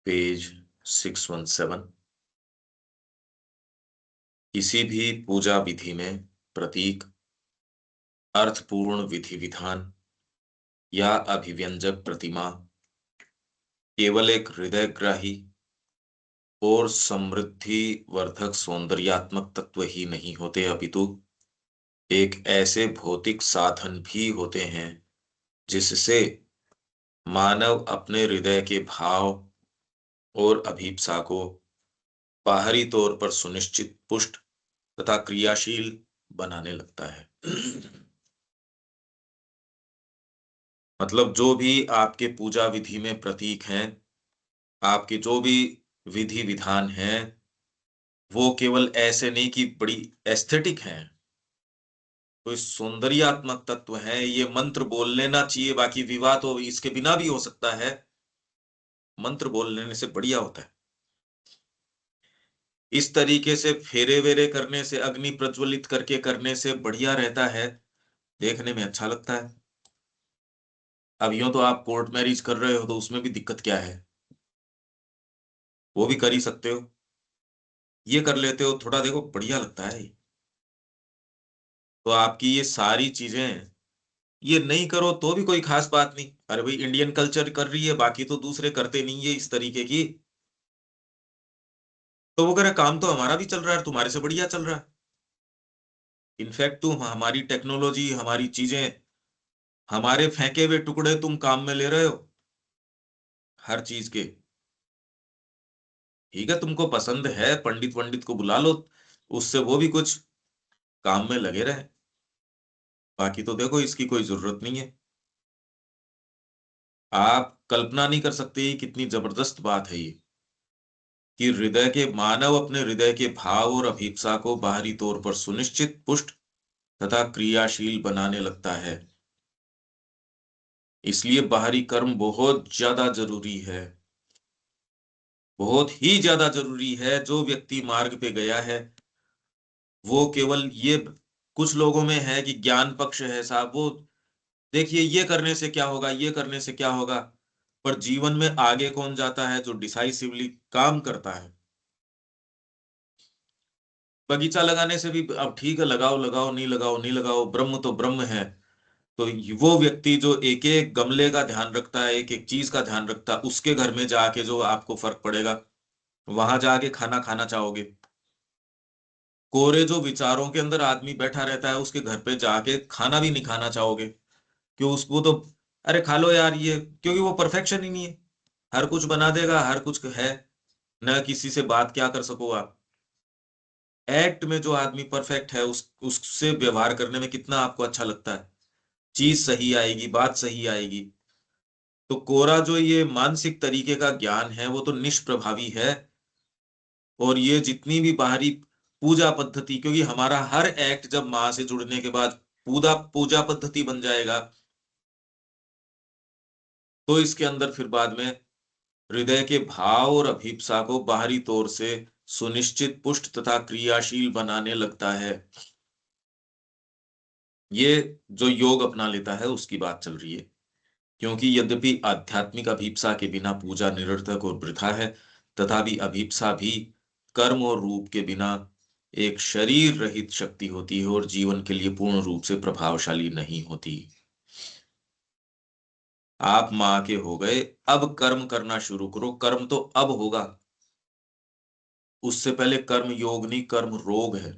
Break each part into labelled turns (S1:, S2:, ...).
S1: Page 617। किसी भी पूजा विधि में प्रतीक, अर्थपूर्ण विधि विधान या अभिव्यंजक प्रतिमा केवल एक हृदयग्राही और समृद्धि वर्धक सौंदर्यात्मक तत्व ही नहीं होते, अपितु एक ऐसे भौतिक साधन भी होते हैं जिससे मानव अपने हृदय के भाव और अभीप्सा को बाहरी तौर पर सुनिश्चित, पुष्ट तथा क्रियाशील बनाने लगता है। मतलब जो भी आपके पूजा विधि में प्रतीक हैं, आपके जो भी विधि विधान हैं, वो केवल ऐसे नहीं कि बड़ी एस्थेटिक हैं, कोई सौंदर्यात्मक तत्व है। ये मंत्र बोल लेना चाहिए, बाकी विवाह तो इसके बिना भी हो सकता है, मंत्र बोल लेने से बढ़िया होता है। इस तरीके से फेरे वेरे करने से, अग्नि प्रज्वलित करके करने से बढ़िया रहता है, देखने में अच्छा लगता है। अब यूं तो आप कोर्ट मैरिज कर रहे हो तो उसमें भी दिक्कत क्या है, वो भी कर ही सकते हो, ये कर लेते हो, थोड़ा देखो बढ़िया लगता है। तो आपकी ये सारी चीजें, ये नहीं करो तो भी कोई खास बात नहीं। अरे भाई, इंडियन कल्चर कर रही है, बाकी तो दूसरे करते नहीं है इस तरीके की, तो वो कह रहे काम तो हमारा भी चल रहा है, तुम्हारे से बढ़िया चल रहा है। इनफैक्ट तुम हमारी टेक्नोलॉजी, हमारी चीजें, हमारे फेंके हुए टुकड़े तुम काम में ले रहे हो हर चीज के। ठीक है, तुमको पसंद है, पंडित वंडित को बुला लो, उससे वो भी कुछ काम में लगे रहे, बाकी तो देखो इसकी कोई जरूरत नहीं है। आप कल्पना नहीं कर सकते कितनी जबरदस्त बात है ये, कि हृदय के मानव अपने हृदय के भाव और अभीप्सा को बाहरी तौर पर सुनिश्चित, पुष्ट तथा क्रियाशील बनाने लगता है। इसलिए बाहरी कर्म बहुत ज्यादा जरूरी है, बहुत ही ज्यादा जरूरी है। जो व्यक्ति मार्ग पे गया है, वो केवल ये, कुछ लोगों में है कि ज्ञान पक्ष है साहब, वो देखिए ये करने से क्या होगा, ये करने से क्या होगा, पर जीवन में आगे कौन जाता है? जो डिसाइसिवली काम करता है। बगीचा लगाने से भी अब ठीक है, लगाओ लगाओ, नहीं लगाओ नहीं लगाओ, ब्रह्म तो ब्रह्म है। तो वो व्यक्ति जो एक एक गमले का ध्यान रखता है, एक एक चीज का ध्यान रखता है, उसके घर में जाके जो आपको फर्क पड़ेगा, वहां जाके खाना खाना चाहोगे। कोरे जो विचारों के अंदर आदमी बैठा रहता है, उसके घर पे जाके खाना भी नहीं खाना चाहोगे, क्यों? उसको तो अरे खा लो यार ये, क्योंकि वो परफेक्शन ही नहीं है, हर कुछ बना देगा, हर कुछ है, न किसी से बात क्या कर सको आप। एक्ट में जो आदमी परफेक्ट है, उससे व्यवहार करने में कितना आपको अच्छा लगता है, चीज सही आएगी, बात सही आएगी। तो कोरा जो ये मानसिक तरीके का ज्ञान है, वो तो निष्प्रभावी है। और ये जितनी भी बाहरी पूजा पद्धति, क्योंकि हमारा हर एक्ट जब माँ से जुड़ने के बाद पूजा पूजा पद्धति बन जाएगा, तो इसके अंदर फिर बाद में हृदय के भाव और अभीप्सा को बाहरी तौर से सुनिश्चित, पुष्ट तथा क्रियाशील बनाने लगता है। ये जो योग अपना लेता है उसकी बात चल रही है। क्योंकि यद्यपि आध्यात्मिक अभीप्सा के बिना पूजा निरर्थक और वृथा है, तथापि अभीप्सा भी कर्म और रूप के बिना एक शरीर रहित शक्ति होती है और जीवन के लिए पूर्ण रूप से प्रभावशाली नहीं होती। आप माँ के हो गए, अब कर्म करना शुरू करो, कर्म तो अब होगा, उससे पहले कर्म योग नहीं, कर्म रोग है।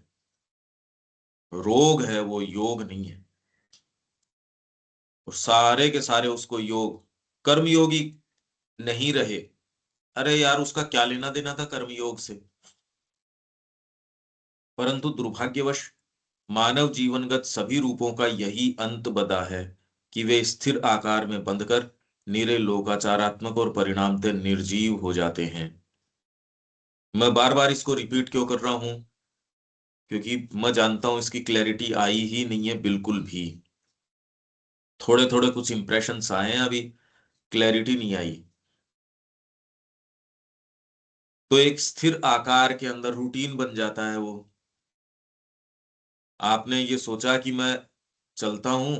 S1: रोग है वो, योग नहीं है। और सारे के सारे उसको योग, कर्मयोगी नहीं रहे, अरे यार उसका क्या लेना देना था कर्मयोग से। परंतु दुर्भाग्यवश मानव जीवनगत सभी रूपों का यही अंत बदा है कि वे स्थिर आकार में बंधकर निरे लोकाचारात्मक और परिणामतः निर्जीव हो जाते हैं। मैं बार बार इसको रिपीट क्यों कर रहा हूं? क्योंकि मैं जानता हूं इसकी क्लैरिटी आई ही नहीं है बिल्कुल भी। थोड़े थोड़े कुछ इंप्रेशंस आए हैं, अभी क्लैरिटी नहीं आई। तो एक स्थिर आकार के अंदर रूटीन बन जाता है वो। आपने ये सोचा कि मैं चलता हूं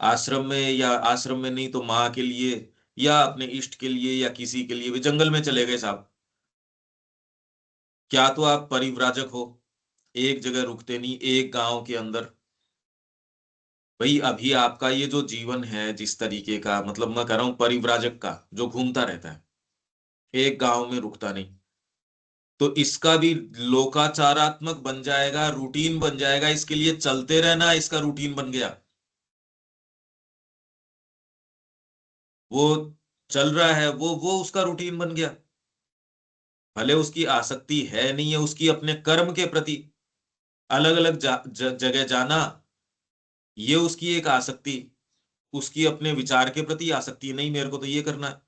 S1: आश्रम में, या आश्रम में नहीं तो माँ के लिए या अपने इष्ट के लिए या किसी के लिए भी जंगल में चले गए साहब, क्या तो आप परिव्राजक हो, एक जगह रुकते नहीं, एक गांव के अंदर। भाई अभी आपका ये जो जीवन है जिस तरीके का, मतलब मैं कह रहा हूं परिव्राजक का जो घूमता रहता है, एक गांव में रुकता नहीं, तो इसका भी लोकाचारात्मक बन जाएगा, रूटीन बन जाएगा, इसके लिए चलते रहना इसका रूटीन बन गया। वो चल रहा है, वो उसका रूटीन बन गया। भले उसकी आसक्ति है नहीं है उसकी अपने कर्म के प्रति, अलग अलग जगह जाना, ये उसकी एक आसक्ति, उसकी अपने विचार के प्रति आसक्ति, नहीं मेरे को तो ये करना है।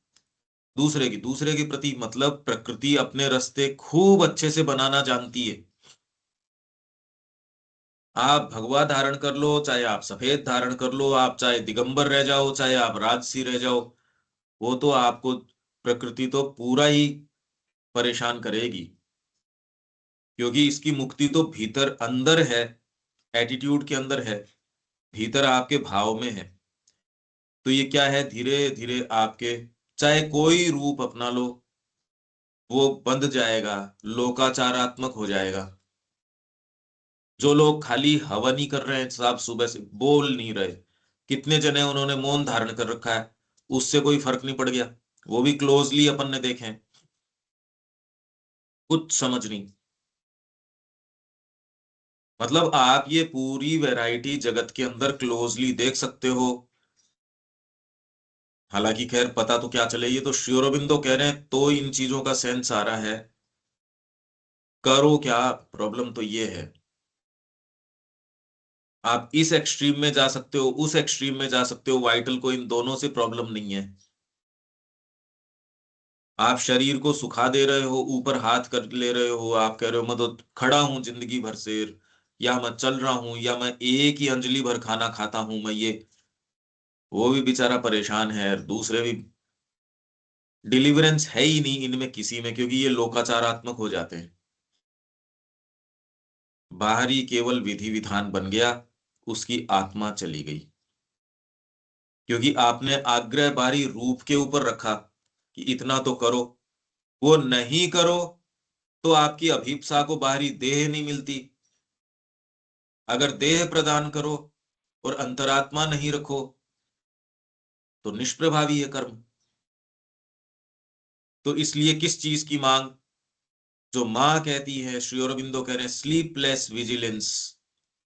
S1: दूसरे के प्रति मतलब प्रकृति अपने रास्ते खूब अच्छे से बनाना जानती है। आप भगवा धारण कर लो, चाहे आप सफेद धारण कर लो, आप चाहे दिगंबर रह जाओ, चाहे आप राजसी रह जाओ, वो तो आपको प्रकृति तो पूरा ही परेशान करेगी, क्योंकि इसकी मुक्ति तो भीतर अंदर है, एटीट्यूड के अंदर है, भीतर आपके भाव में है। तो ये क्या है, धीरे धीरे आपके, चाहे कोई रूप अपना लो, वो बंध जाएगा, लोकाचारात्मक हो जाएगा। जो लोग खाली हवन ही कर रहे हैं साहब, सुबह से बोल नहीं रहे, कितने जने उन्होंने मौन धारण कर रखा है, उससे कोई फर्क नहीं पड़ गया, वो भी क्लोजली अपन ने देखे हैं, कुछ समझ नहीं। मतलब आप ये पूरी वैरायटी जगत के अंदर क्लोजली देख सकते हो। हालांकि खैर पता तो क्या चले, ये तो श्री अरबिंदो कह रहे हैं तो इन चीजों का सेंस आ रहा है, करो क्या, प्रॉब्लम तो ये है। आप इस एक्सट्रीम में जा सकते हो, उस एक्सट्रीम में जा सकते हो, वाइटल को इन दोनों से प्रॉब्लम नहीं है। आप शरीर को सुखा दे रहे हो, ऊपर हाथ कर ले रहे हो, आप कह रहे हो मैं तो खड़ा हूं जिंदगी भर से, या मैं चल रहा हूं, या मैं एक ही अंजलि भर खाना खाता हूं मैं ये, वो भी बेचारा परेशान है, दूसरे भी। डिलीवरेंस है ही नहीं इनमें किसी में, क्योंकि ये लोकाचारात्मक हो जाते हैं। बाहरी केवल विधि विधान बन गया, उसकी आत्मा चली गई, क्योंकि आपने आग्रह बाहरी रूप के ऊपर रखा कि इतना तो करो, वो नहीं करो तो आपकी अभीप्सा को बाहरी देह नहीं मिलती। अगर देह प्रदान करो और अंतरात्मा नहीं रखो तो निष्प्रभावी है कर्म। तो इसलिए किस चीज की मांग, जो मां कहती है, श्री अरबिंदो कह रहे हैं sleepless vigilance,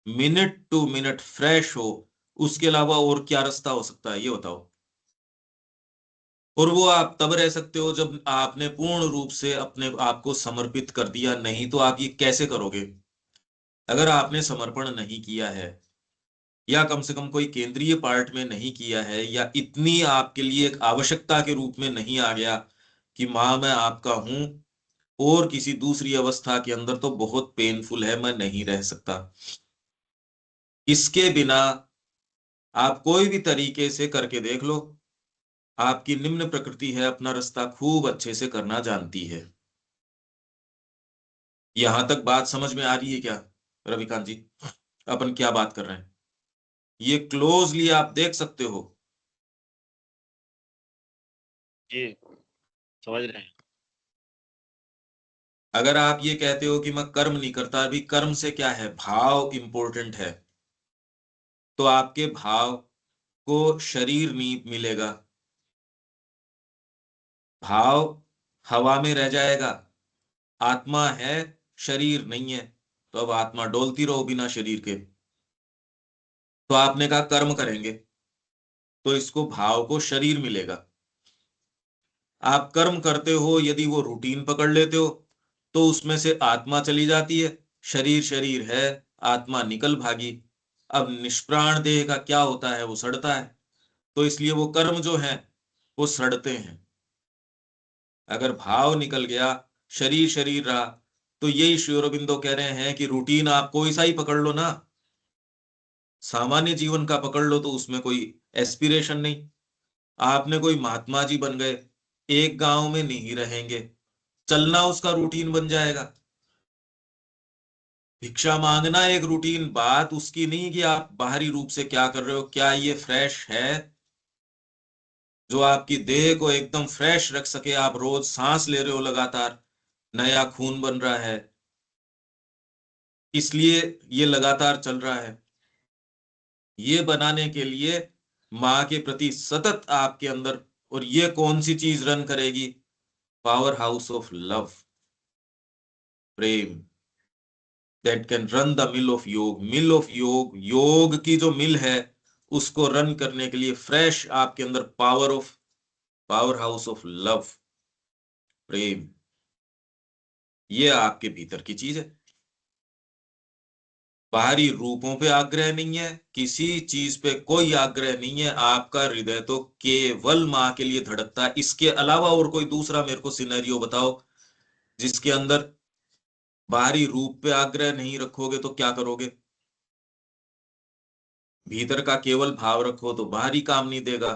S1: minute to minute fresh हो, उसके अलावा और क्या रास्ता हो सकता है ये बताओ। और वो आप तब रह सकते हो जब आपने पूर्ण रूप से अपने आप को समर्पित कर दिया, नहीं तो आप ये कैसे करोगे। अगर आपने समर्पण नहीं किया है, या कम से कम कोई केंद्रीय पार्ट में नहीं किया है, या इतनी आपके लिए एक आवश्यकता के रूप में नहीं आ गया कि मां मैं आपका हूं, और किसी दूसरी अवस्था के अंदर तो बहुत पेनफुल है, मैं नहीं रह सकता। इसके बिना आप कोई भी तरीके से करके देख लो, आपकी निम्न प्रकृति है अपना रास्ता खूब अच्छे से करना जानती है। यहां तक बात समझ में आ रही है क्या रविकांत जी, अपन क्या बात कर रहे हैं, ये क्लोजली आप देख सकते हो।
S2: जी समझ रहे हैं।
S1: अगर आप ये कहते हो कि मैं कर्म नहीं करता, अभी कर्म से क्या है, भाव इंपॉर्टेंट है, तो आपके भाव को शरीर नहीं मिलेगा, भाव हवा में रह जाएगा, आत्मा है, शरीर नहीं है, तो अब आत्मा डोलती रहो बिना शरीर के। तो आपने कहा कर्म करेंगे, तो इसको भाव को शरीर मिलेगा। आप कर्म करते हो, यदि वो रूटीन पकड़ लेते हो, तो उसमें से आत्मा चली जाती है, शरीर शरीर है, आत्मा निकल भागी। अब निष्प्राण देह का क्या होता है, वो सड़ता है, तो इसलिए वो कर्म जो है वो सड़ते हैं। अगर भाव निकल गया, शरीर शरीर रहा, तो यही श्री अरबिंदो कह रहे हैं कि रूटीन आप कोई सा ही पकड़ लो ना, सामान्य जीवन का पकड़ लो, तो उसमें कोई एस्पिरेशन नहीं। आपने कोई महात्मा जी बन गए, एक गांव में नहीं रहेंगे, चलना उसका रूटीन बन जाएगा। भिक्षा मांगना एक रूटीन, बात उसकी नहीं कि आप बाहरी रूप से क्या कर रहे हो, क्या ये फ्रेश है जो आपकी देह को एकदम फ्रेश रख सके। आप रोज सांस ले रहे हो लगातार, नया खून बन रहा है, इसलिए ये लगातार चल रहा है। ये बनाने के लिए माँ के प्रति सतत आपके अंदर, और ये कौन सी चीज रन करेगी? Power house of love, Prem, that can run the mill of योग। मिल ऑफ योग, योग की जो मिल है, उसको रन करने के लिए फ्रेश आपके अंदर पावर हाउस ऑफ लव, प्रेम, ये आपके भीतर की चीज है। बाहरी रूपों पे आग्रह नहीं है, किसी चीज पे कोई आग्रह नहीं है। आपका हृदय तो केवल माँ के लिए धड़कता है। इसके अलावा और कोई दूसरा मेरे को सिनेरियो बताओ जिसके अंदर बाहरी रूप पे आग्रह नहीं रखोगे तो क्या करोगे? भीतर का केवल भाव रखो तो बाहरी काम नहीं देगा,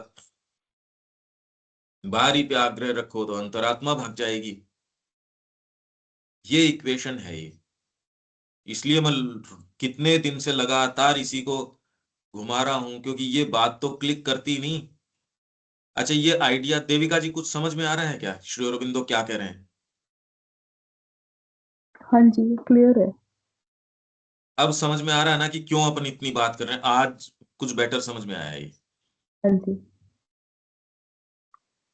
S1: बाहरी पे आग्रह रखो तो अंतरात्मा भाग जाएगी। ये इक्वेशन है ये। इसलिए मैं कितने दिन से लगातार इसी को घुमा रहा हूं, क्योंकि ये बात तो क्लिक करती नहीं। अच्छा, ये आइडिया देविका जी कुछ समझ में आ रहा है क्या, श्री अरबिंदो क्या कह रहे हैं?
S3: हाँ जी, क्लियर है।
S1: अब समझ में आ रहा है ना कि क्यों अपन इतनी बात कर रहे हैं? आज कुछ बेटर समझ में आया है ये।
S3: हाँ जी।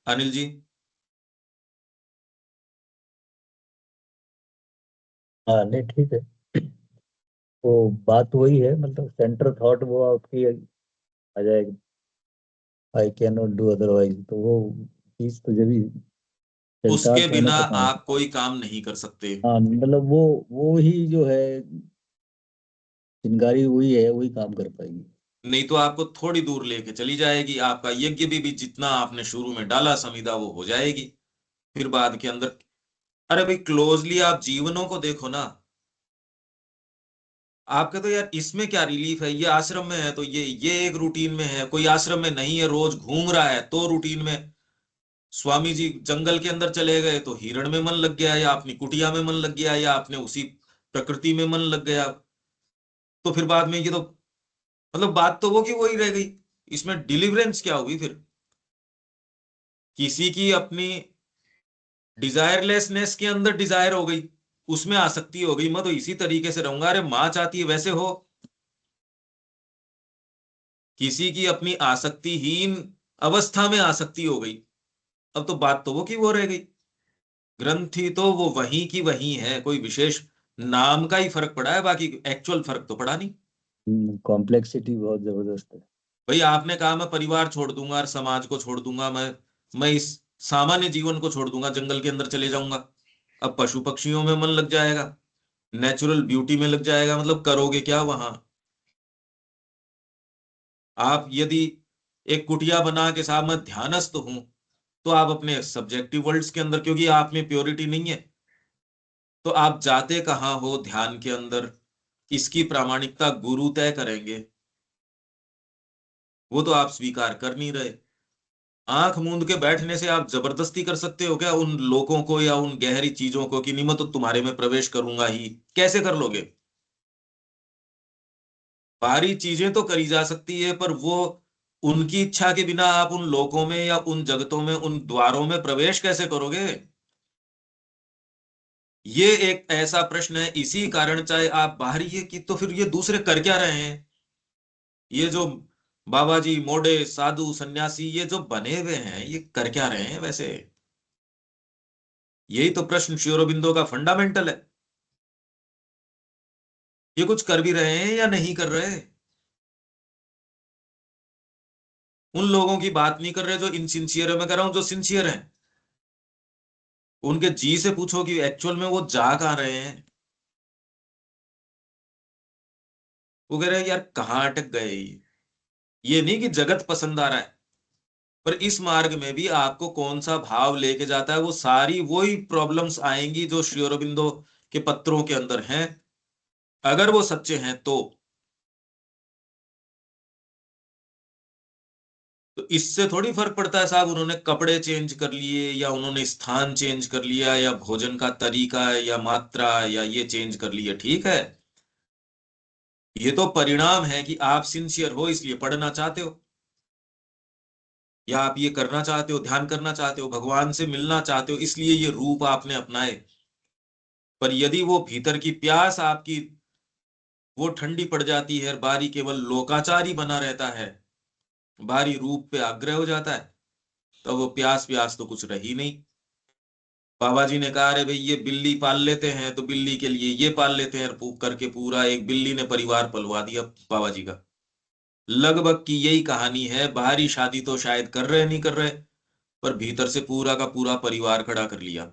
S1: अनिल जी?
S4: हाँ नहीं ठीक है। वो बात वही है, मतलब सेंटर थॉट वो आपकी आ जाएगी, I can not do otherwise, तो वो चीज तो जब भी
S1: उसके
S4: चरितार्थ होने
S1: बिना
S4: पे काम।
S1: आप कोई काम नहीं कर सकते।
S4: हाँ मतलब वो ही जो है, चिंगारी वही है, वही काम कर पाएगी।
S1: नहीं तो आपको थोड़ी दूर लेके चली जाएगी। आपका यज्ञ भी जितना आपने शुरू में डाला समिधा, वो हो जाएगी। फिर बाद के अंदर, अरे भाई क्लोजली आप जीवनों को देखो ना। आपके तो यार इसमें क्या रिलीफ है? ये आश्रम में है तो ये एक रूटीन में है, कोई आश्रम में नहीं है, रोज घूम रहा है तो रूटीन में। स्वामी जी जंगल के अंदर चले गए तो हिरण में मन लग गया, या अपनी कुटिया में मन लग गया, या आपने उसी प्रकृति में मन लग गया। तो फिर बाद में ये तो, मतलब बात तो वो की वही रह गई। इसमें डिलीवरेंस क्या हुई फिर? किसी की अपनी डिजायरलेसनेस के अंदर डिजायर हो गई, उसमें आसक्ति हो गई, मैं तो इसी तरीके से रहूंगा, अरे माँ चाहती है वैसे हो। किसी की अपनी आसक्तिहीन अवस्था में आसक्ति हो गई, अब तो बात तो वो की वो रह गई। ग्रंथि तो वो वही की वही है, कोई विशेष नाम का ही फर्क पड़ा है, बाकी एक्चुअल फर्क तो पड़ा नहीं।
S4: कॉम्प्लेक्सिटी बहुत जबरदस्त है।
S1: भाई आपने कहा मैं परिवार छोड़ दूंगा और समाज को छोड़ दूंगा, मैं इस सामान्य जीवन को छोड़ दूंगा, जंगल के अंदर चले जाऊंगा। अब पशु पक्षियों में मन लग जाएगा, नेचुरल ब्यूटी में लग जाएगा, मतलब करोगे क्या वहां? आप यदि एक कुटिया बना के साहब मैं ध्यानस्थ हूं, तो आप अपने सब्जेक्टिव वर्ल्ड्स के अंदर, क्योंकि आप में प्योरिटी नहीं है, तो आप जाते कहाँ हो ध्यान के अंदर? इसकी प्रामाणिकता गुरु तय करेंगे, वो तो आप स्वीकार कर नहीं रहे। आंख मूंद के बैठने से आप जबरदस्ती कर सकते हो क्या उन लोगों को या उन गहरी चीजों को कि नहीं मैं तो तुम्हारे में प्रवेश करूंगा ही? कैसे कर लोगे? बाहरी चीजें तो करी जा सकती है, पर वो उनकी इच्छा के बिना आप उन लोकों में या उन जगतों में, उन द्वारों में प्रवेश कैसे करोगे? ये एक ऐसा प्रश्न है। इसी कारण चाहे आप बाहरी है कि, तो फिर ये दूसरे कर क्या रहे हैं? ये जो बाबा जी मोड़े साधु सन्यासी ये जो बने हुए हैं, ये कर क्या रहे हैं वैसे? यही तो प्रश्न श्री अरबिंदो का फंडामेंटल है। ये कुछ कर भी रहे हैं या नहीं कर रहे? उन लोगों की बात नहीं कर रहे जो इनसिंसियर है, मैं कह रहा हूं जो सिंसियर हैं। उनके जी से पूछो कि एक्चुअल में वो जा कहाँ रहे हैं। वो कह रहे हैं यार कहाँ अटक गए ये नहीं कि जगत पसंद आ रहा है, पर इस मार्ग में भी आपको कौन सा भाव लेके जाता है, वो सारी वही प्रॉब्लम्स आएंगी जो श्री अरबिंदो के पत्रों के अंदर हैं, अगर वो सच्चे हैं तो। तो इससे थोड़ी फर्क पड़ता है साहब उन्होंने कपड़े चेंज कर लिए, या उन्होंने स्थान चेंज कर लिया, या भोजन का तरीका या मात्रा या ये चेंज कर लिया, ठीक है। ये तो परिणाम है कि आप सिंसियर हो इसलिए पढ़ना चाहते हो। या आप ये करना चाहते हो, ध्यान करना चाहते हो, भगवान से मिलना चाहते हो, इसलिए ये रूप आपने अपनाए। पर यदि वो भीतर की प्यास आपकी वो ठंडी पड़ जाती है, बाहरी केवल लोकाचारी बना रहता है, बाहरी रूप पे आग्रह हो जाता है, तो वो प्यास प्यास तो कुछ रही नहीं। बाबा जी ने कहा, अरे भाई ये बिल्ली पाल लेते हैं तो बिल्ली के लिए ये पाल लेते हैं, करके पूरा एक बिल्ली ने परिवार पलवा दिया बाबा जी का। लगभग की यही कहानी है। बाहरी शादी तो शायद कर रहे नहीं कर रहे, पर भीतर से पूरा का पूरा परिवार खड़ा कर लिया।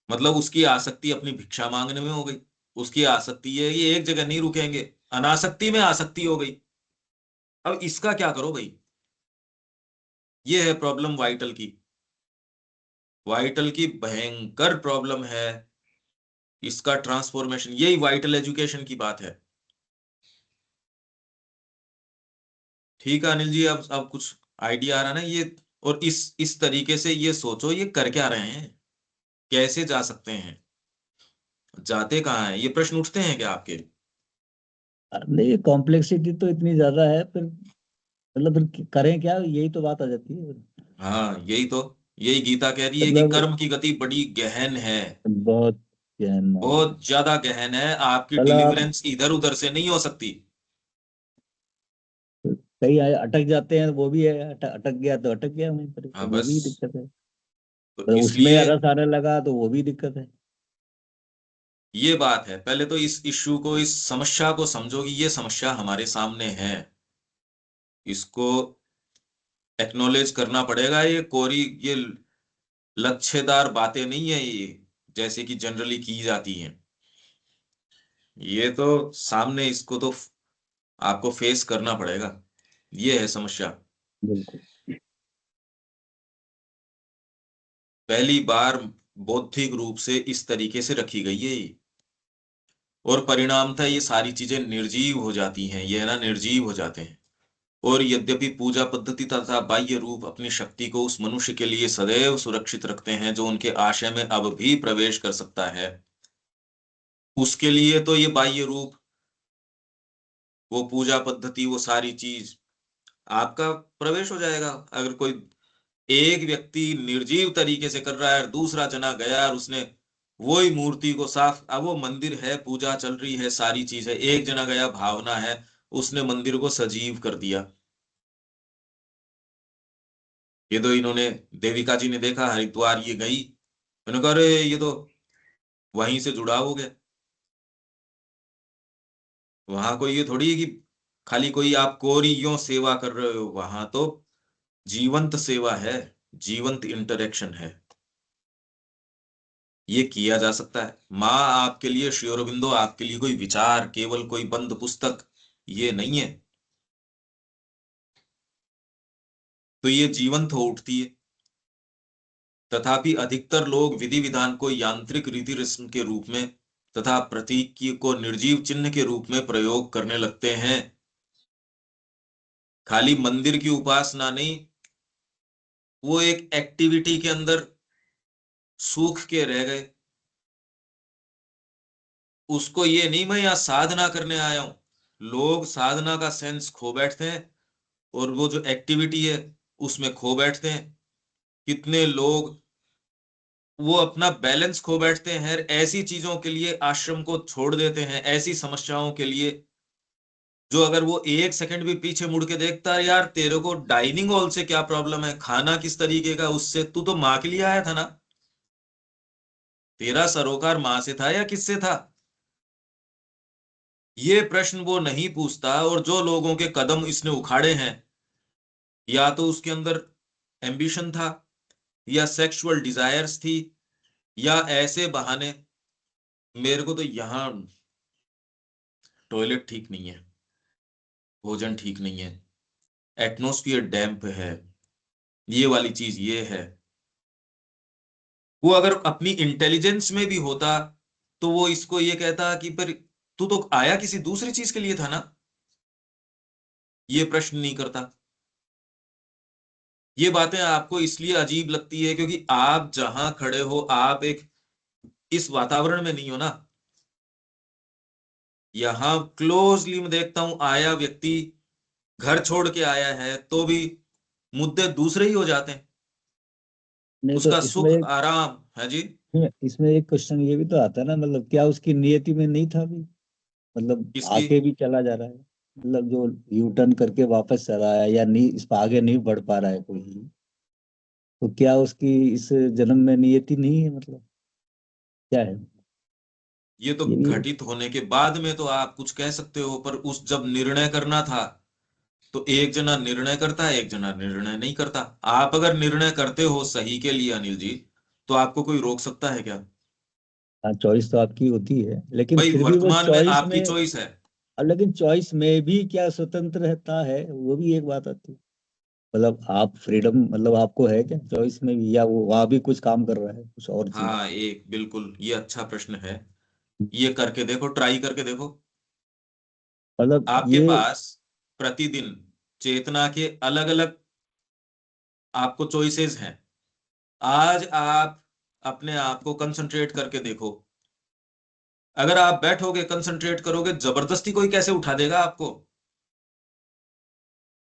S1: मतलब उसकी आसक्ति अपनी भिक्षा मांगने में हो गई। उसकी आसक्ति है, ये एक जगह नहीं रुकेंगे, अनासक्ति में आसक्ति हो गई। अब इसका क्या करो भाई? ये है प्रॉब्लम वाइटल की। वाइटल की भयंकर प्रॉब्लम है इसका ट्रांसफॉर्मेशन। यही वाइटल एजुकेशन की बात है। ठीक है अनिल जी, अब कुछ आइडिया आ रहा ना ये? और इस तरीके से ये सोचो, ये कर क्या रहे हैं, कैसे जा सकते हैं, जाते कहाँ हैं, ये प्रश्न उठते हैं क्या आपके?
S4: नहीं, कॉम्प्लेक्सिटी तो इतनी ज्यादा है, फिर मतलब फिर करें क्या, यही तो बात आ जाती है।
S1: हाँ यही गीता कह रही है कि
S4: मतलब
S1: कर्म की गति बड़ी गहन है,
S4: बहुत गहन मामला है।
S1: बहुत ज्यादा गहन है। आपकी
S4: मतलब आप
S1: डिलीवरेंस इधर उधर से नहीं हो सकती।
S4: कहीं अटक जाते हैं, वो भी है, अटक गया तो अटक गया वहीं पर,
S1: हाँ
S4: तो वो
S1: बस,
S4: भी दिक्कत है।
S1: तो
S4: तो उसमें
S1: इसलिए
S4: रस आने लगा तो वो भी दिक्कत है।
S1: ये बात है, पहले तो इस इश्यू को, इस समस्या को समझो कि ये समस्या हमारे सामने है। इसको एक्नॉलेज करना पड़ेगा। ये कोरी, ये लच्छेदार बातें नहीं है ये, जैसे कि जनरली की जाती हैं। ये तो सामने, इसको तो आपको फेस करना पड़ेगा। ये है समस्या।
S4: बिल्कुल।
S1: पहली बार बौद्धिक रूप से इस तरीके से रखी गई है ये, और परिणामतः ये सारी चीजें निर्जीव हो जाती हैं, ये ना निर्जीव हो जाते हैं। और यद्यपि पूजा पद्धति तथा बाह्य रूप अपनी शक्ति को उस मनुष्य के लिए सदैव सुरक्षित रखते हैं जो उनके आशय में अब भी प्रवेश कर सकता है, उसके लिए तो ये बाह्य रूप, वो पूजा पद्धति, वो सारी चीज आपका प्रवेश हो जाएगा। अगर कोई एक व्यक्ति निर्जीव तरीके से कर रहा है और दूसरा जना गया और उसने वही मूर्ति को साफ, अब वो मंदिर है, पूजा चल रही है, सारी चीज है, एक जना गया, भावना है, उसने मंदिर को सजीव कर दिया। ये तो इन्होंने, देविका जी ने देखा हरिद्वार ये गई, उन्होंने कहा अरे ये तो वहीं से जुड़ा हो गया। वहां कोई ये थोड़ी है कि खाली कोई आप कोरी यों सेवा कर रहे हो, वहां तो जीवंत सेवा है, जीवंत इंटरेक्शन है। ये किया जा सकता है। माँ आपके लिए, श्री अरबिंदो आपके लिए कोई विचार, केवल कोई बंद पुस्तक ये नहीं है, तो ये जीवंत हो उठती है। तथापि अधिकतर लोग विधि विधान को यांत्रिक रीति रस्म के रूप में तथा प्रतीक को निर्जीव चिन्ह के रूप में प्रयोग करने लगते हैं। खाली मंदिर की उपासना नहीं, वो एक एक्टिविटी के अंदर सूख के रह गए। उसको ये नहीं मैं यहाँ साधना करने आया हूं, लोग साधना का सेंस खो बैठते हैं और वो जो एक्टिविटी है उसमें खो बैठते हैं। कितने लोग वो अपना बैलेंस खो बैठते हैं, ऐसी चीजों के लिए आश्रम को छोड़ देते हैं, ऐसी समस्याओं के लिए, जो अगर वो एक सेकंड भी पीछे मुड़ के देखता है, यार तेरे को डाइनिंग हॉल से क्या प्रॉब्लम है, खाना किस तरीके का, उससे तू तो माँ के लिए आया था ना, तेरा सरोकार माँ से था या किससे था? ये प्रश्न वो नहीं पूछता। और जो लोगों के कदम इसने उखाड़े हैं, या तो उसके अंदर एम्बिशन था, या सेक्सुअल डिजायर्स थी, या ऐसे बहाने, मेरे को तो यहाँ टॉयलेट ठीक नहीं है, भोजन ठीक नहीं है, एटमोस्फियर डैम्प है, ये वाली चीज ये है। वो अगर अपनी इंटेलिजेंस में भी होता तो वो इसको ये कहता कि पर तू तो आया किसी दूसरी चीज के लिए था ना। ये प्रश्न नहीं करता। ये बातें आपको इसलिए अजीब लगती है क्योंकि आप जहां खड़े हो, आप एक इस वातावरण में नहीं हो ना। यहां क्लोजली मैं देखता हूं, आया व्यक्ति घर छोड़ के आया है तो भी मुद्दे दूसरे ही हो जाते हैं।
S4: नहीं तो
S1: उसका
S4: इसमें
S1: सुख आराम है जी।
S4: इसमें एक क्वेश्चन ये भी तो आता है ना, मतलब क्या उसकी नियति में नहीं था भी, मतलब
S1: किसकी?
S4: आके भी चला जा रहा है, मतलब जो यू टर्न करके वापस चला है या नहीं, इस पर आगे नहीं बढ़ पा रहा है कोई, तो क्या उसकी इस जन्म में नियति नहीं है, मतलब क्या है?
S1: ये तो
S4: ये भी है।
S1: घटित होने के बाद में तो आप कुछ कह सकते हो, पर उस जब निर्णय करना था तो एक जना निर्णय करता है, एक जना निर्णय नहीं करता। आप अगर निर्णय करते हो सही के लिए अनिल जी, तो आपको कोई रोक सकता है क्या?
S4: हाँ, चॉइस तो आपकी होती है, लेकिन
S1: भाई
S4: फिर भी वो
S1: वर्तमान में
S4: चॉइस
S1: आपकी
S4: में,
S1: चॉइस है।
S4: लेकिन चॉइस में भी क्या स्वतंत्रता है, वो भी एक बात आती है। मतलब आप फ्रीडम, मतलब आपको है क्या चॉइस में भी, या वो वहां भी कुछ काम कर रहा है, कुछ और चीज?
S1: हाँ, एक बिल्कुल ये अच्छा प्रश्न है। ये करके देखो, ट्राई करके देखो।
S4: मतलब
S1: आपके
S4: ये।
S1: पास प्रतिदिन चेतना के अलग अलग आपको चॉइसेस हैं। आज आप अपने आप को कंसंट्रेट करके देखो। अगर आप बैठोगे कंसंट्रेट करोगे, जबरदस्ती कोई कैसे उठा देगा आपको?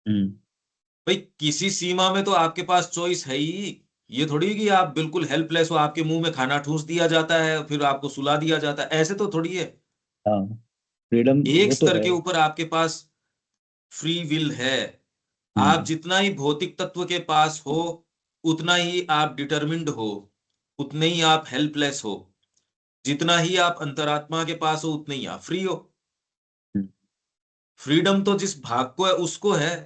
S4: हम्म।
S1: भाई किसी सीमा में तो आपके पास चॉइस है ही। ये थोड़ी कि आप बिल्कुल हेल्पलेस हो, आपके मुंह में खाना ठूंस दिया जाता है फिर आपको सुला दिया जाता है, ऐसे तो थोड़ी है।
S4: हाँ, फ्रीडम
S1: एक
S4: वो तो
S1: स्तर
S4: है।
S1: के ऊपर आपके पास फ्री विल है। आप
S4: हम्म।
S1: जितना ही भौतिक तत्व के पास हो, उतना ही आप डिटरमिन्ड हो, उतने ही आप हेल्पलेस हो। जितना ही आप अंतरात्मा के पास हो, उतने ही आप फ्री हो।
S4: हम्म।
S1: फ्रीडम तो जिस भाग को है उसको है।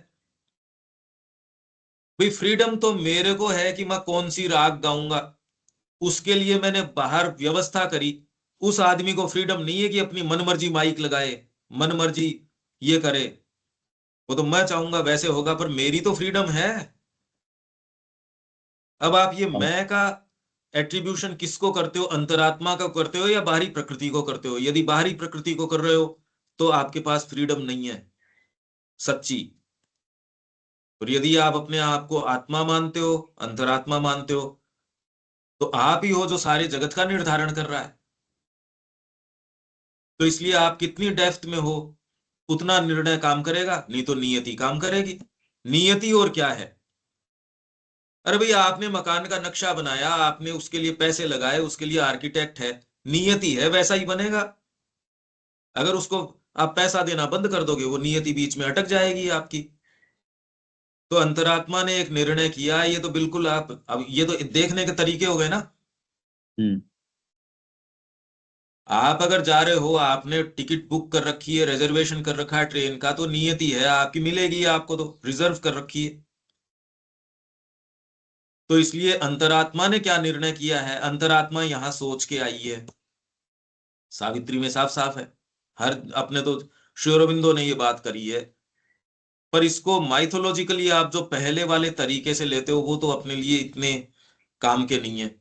S1: भाई फ्रीडम तो मेरे को है कि मैं कौन सी राग गाऊंगा, उसके लिए मैंने बाहर व्यवस्था करी। उस आदमी को फ्रीडम नहीं है कि अपनी मनमर्जी माइक लगाए, मनमर्जी ये करे। वो तो मैं चाहूंगा वैसे होगा, पर मेरी तो फ्रीडम है। अब आप ये
S4: हाँ।
S1: मैं का एट्रीब्यूशन किसको करते हो, अंतरात्मा का करते हो या बाहरी प्रकृति को करते हो? यदि बाहरी प्रकृति को कर रहे हो तो आपके पास फ्रीडम नहीं है सच्ची। और यदि आप अपने आप को आत्मा मानते हो, अंतरात्मा मानते हो, तो आप ही हो जो सारे जगत का निर्धारण कर रहा है। तो इसलिए आप कितनी डेप्थ में हो, उतना निर्णय काम करेगा, नहीं तो नियति काम करेगी। नियति और क्या है? अरे भैया आपने मकान का नक्शा बनाया, आपने उसके लिए पैसे लगाए, उसके लिए आर्किटेक्ट है, नियति है वैसा ही बनेगा। अगर उसको आप पैसा देना बंद कर दोगे, वो नियति बीच में अटक जाएगी आपकी। तो अंतरात्मा ने एक निर्णय किया, ये तो बिल्कुल आप अब ये तो देखने के तरीके हो गए ना।
S4: हम्म।
S1: आप अगर जा रहे हो, आपने टिकट बुक कर रखी है, रिजर्वेशन कर रखा है ट्रेन का, तो नियति है आपकी मिलेगी, आपको तो रिजर्व कर रखी है। तो इसलिए अंतरात्मा ने क्या निर्णय किया है, अंतरात्मा यहां सोच के आई है। सावित्री में साफ साफ है। हर अपने तो श्री अरबिंदो ने ये बात करी है। पर इसको माइथोलॉजिकली आप जो पहले वाले तरीके से लेते हो, वो तो अपने लिए इतने काम के नहीं है।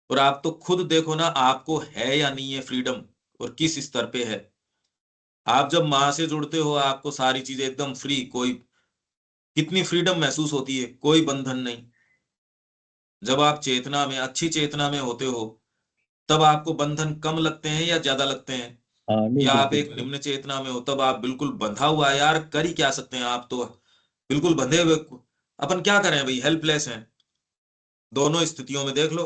S1: और आप तो खुद देखो ना, आपको है या नहीं है फ्रीडम, और किस स्तर पे है। आप जब माँ से जुड़ते हो, आपको सारी चीजें एकदम फ्री, कोई कितनी फ्रीडम महसूस होती है, कोई बंधन नहीं। जब आप चेतना में, अच्छी चेतना में होते हो, तब आपको बंधन कम लगते हैं या ज्यादा लगते हैं?
S4: हाँ, नहीं
S1: या आप
S4: बिल्कुल
S1: एक निम्न चेतना में हो, तब आप बिल्कुल बंधा हुआ है, यार कर ही क्या सकते हैं, आप तो बिल्कुल बंधे हुए। अपन क्या करें भाई, हेल्पलेस हैं। दोनों स्थितियों में देख लो।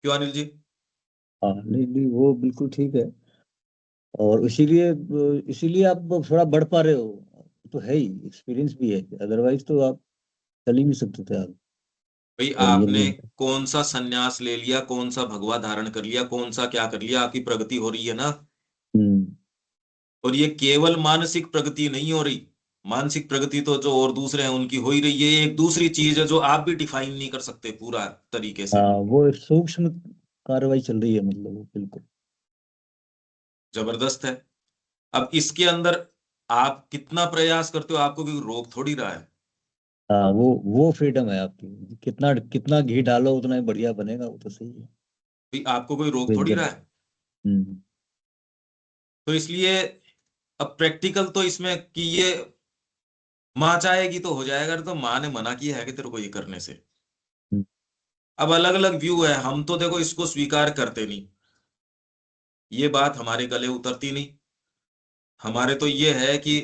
S1: क्यों अनिल जी?
S4: हाँ, नहीं नहीं, वो बिल्कुल ठीक है। और इसीलिए इसीलिए आप थोड़ा बढ़ पा रहे हो, तो है ही, एक्सपीरियंस भी है, अदरवाइज तो आप चल ही नहीं सकते थे आप।
S1: भाई
S4: और ये
S1: आपने
S4: नहीं।
S1: कौन सा सन्यास ले लिया, कौन सा भगवा धारण कर लिया, कौन सा क्या कर लिया, आपकी प्रगति हो रही है ना।
S4: हम्म।
S1: और ये केवल मानसिक प्रगति नहीं हो रही। मानसिक प्रगति तो जो और दूसरे हैं उनकी हो ही रही है, ये एक दूसरी चीज है जो आप भी डिफाइन नहीं कर सकते पूरा तरीके से।
S4: हाँ, वो एक सूक्ष्म कार्रवाई चल रही है, मतलब वो बिल्कुल।
S1: जबरदस्त है। अब इसके अंदर आप कितना प्रयास करते हो, आपको भी रोक थोड़ी रहा है।
S4: हाँ, वो फ्रीडम है आपकी, कितना कितना घी डालो उतना ही बढ़िया बनेगा, वो तो सही है।
S1: भाई आपको कोई रोक
S4: वो
S1: थोड़ी
S4: एकदम।
S1: रहा है।
S4: हम्म।
S1: तो इसलिए अब प्रैक्टिकल तो इसमें कि ये माँ चाहेगी तो हो जाएगा, तो माँ ने मना किया है कि तेरे को ये करने से।
S4: हम्म।
S1: अब अलग अलग व्यू है, हम तो देखो इसको स्वीकार करते नहीं, ये बात हमारे गले उतरती नहीं। हमारे तो ये है कि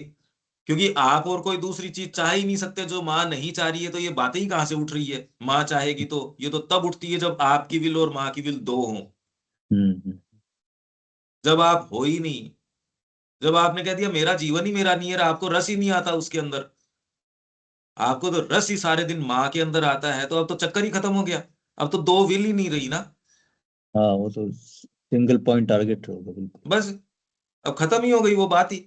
S1: क्योंकि आप और कोई दूसरी चीज चाह ही नहीं सकते जो माँ नहीं चाह रही है, तो ये बातें ही कहाँ से उठ रही है? माँ चाहेगी तो ये तो तब उठती है जब आपकी विल और माँ की विल दो हों।
S4: हम्म।
S1: जब आप हो ही नहीं, जब आपने कह दिया मेरा जीवन ही मेरा नहीं है, आपको रस ही नहीं आता उसके अंदर, आपको तो रस ही सारे दिन माँ के अंदर आता है, तो अब तो चक्कर ही खत्म हो गया। अब तो दो विल ही नहीं रही ना।
S4: हाँ, वो तो सिंगल पॉइंट टारगेट होगा बिल्कुल।
S1: बस अब खत्म ही हो गई वो बात ही।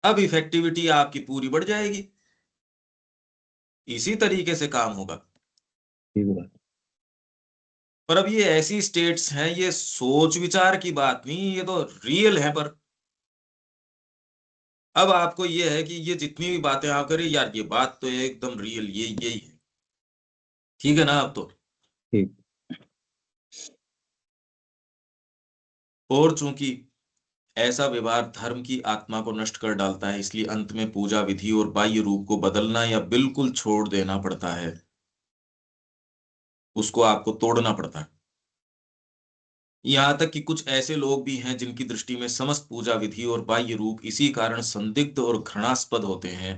S1: अब इफेक्टिविटी आपकी पूरी बढ़ जाएगी। इसी तरीके से काम होगा।
S4: ठीक बात।
S1: पर अब ये ऐसी स्टेट्स हैं, ये सोच विचार की बात नहीं, ये तो रियल है। पर अब आपको ये है कि ये जितनी भी बातें आप करें यार, ये बात तो एकदम रियल, ये यही है। ठीक है ना? अब तो
S4: ठीक।
S1: और चूंकि ऐसा व्यवहार धर्म की आत्मा को नष्ट कर डालता है, इसलिए अंत में पूजा विधि और बाह्य रूप को बदलना या बिल्कुल छोड़ देना पड़ता है। उसको आपको तोड़ना पड़ता है। यहां तक कि कुछ ऐसे लोग भी हैं जिनकी दृष्टि में समस्त पूजा विधि और बाह्य रूप इसी कारण संदिग्ध और घृणास्पद होते हैं।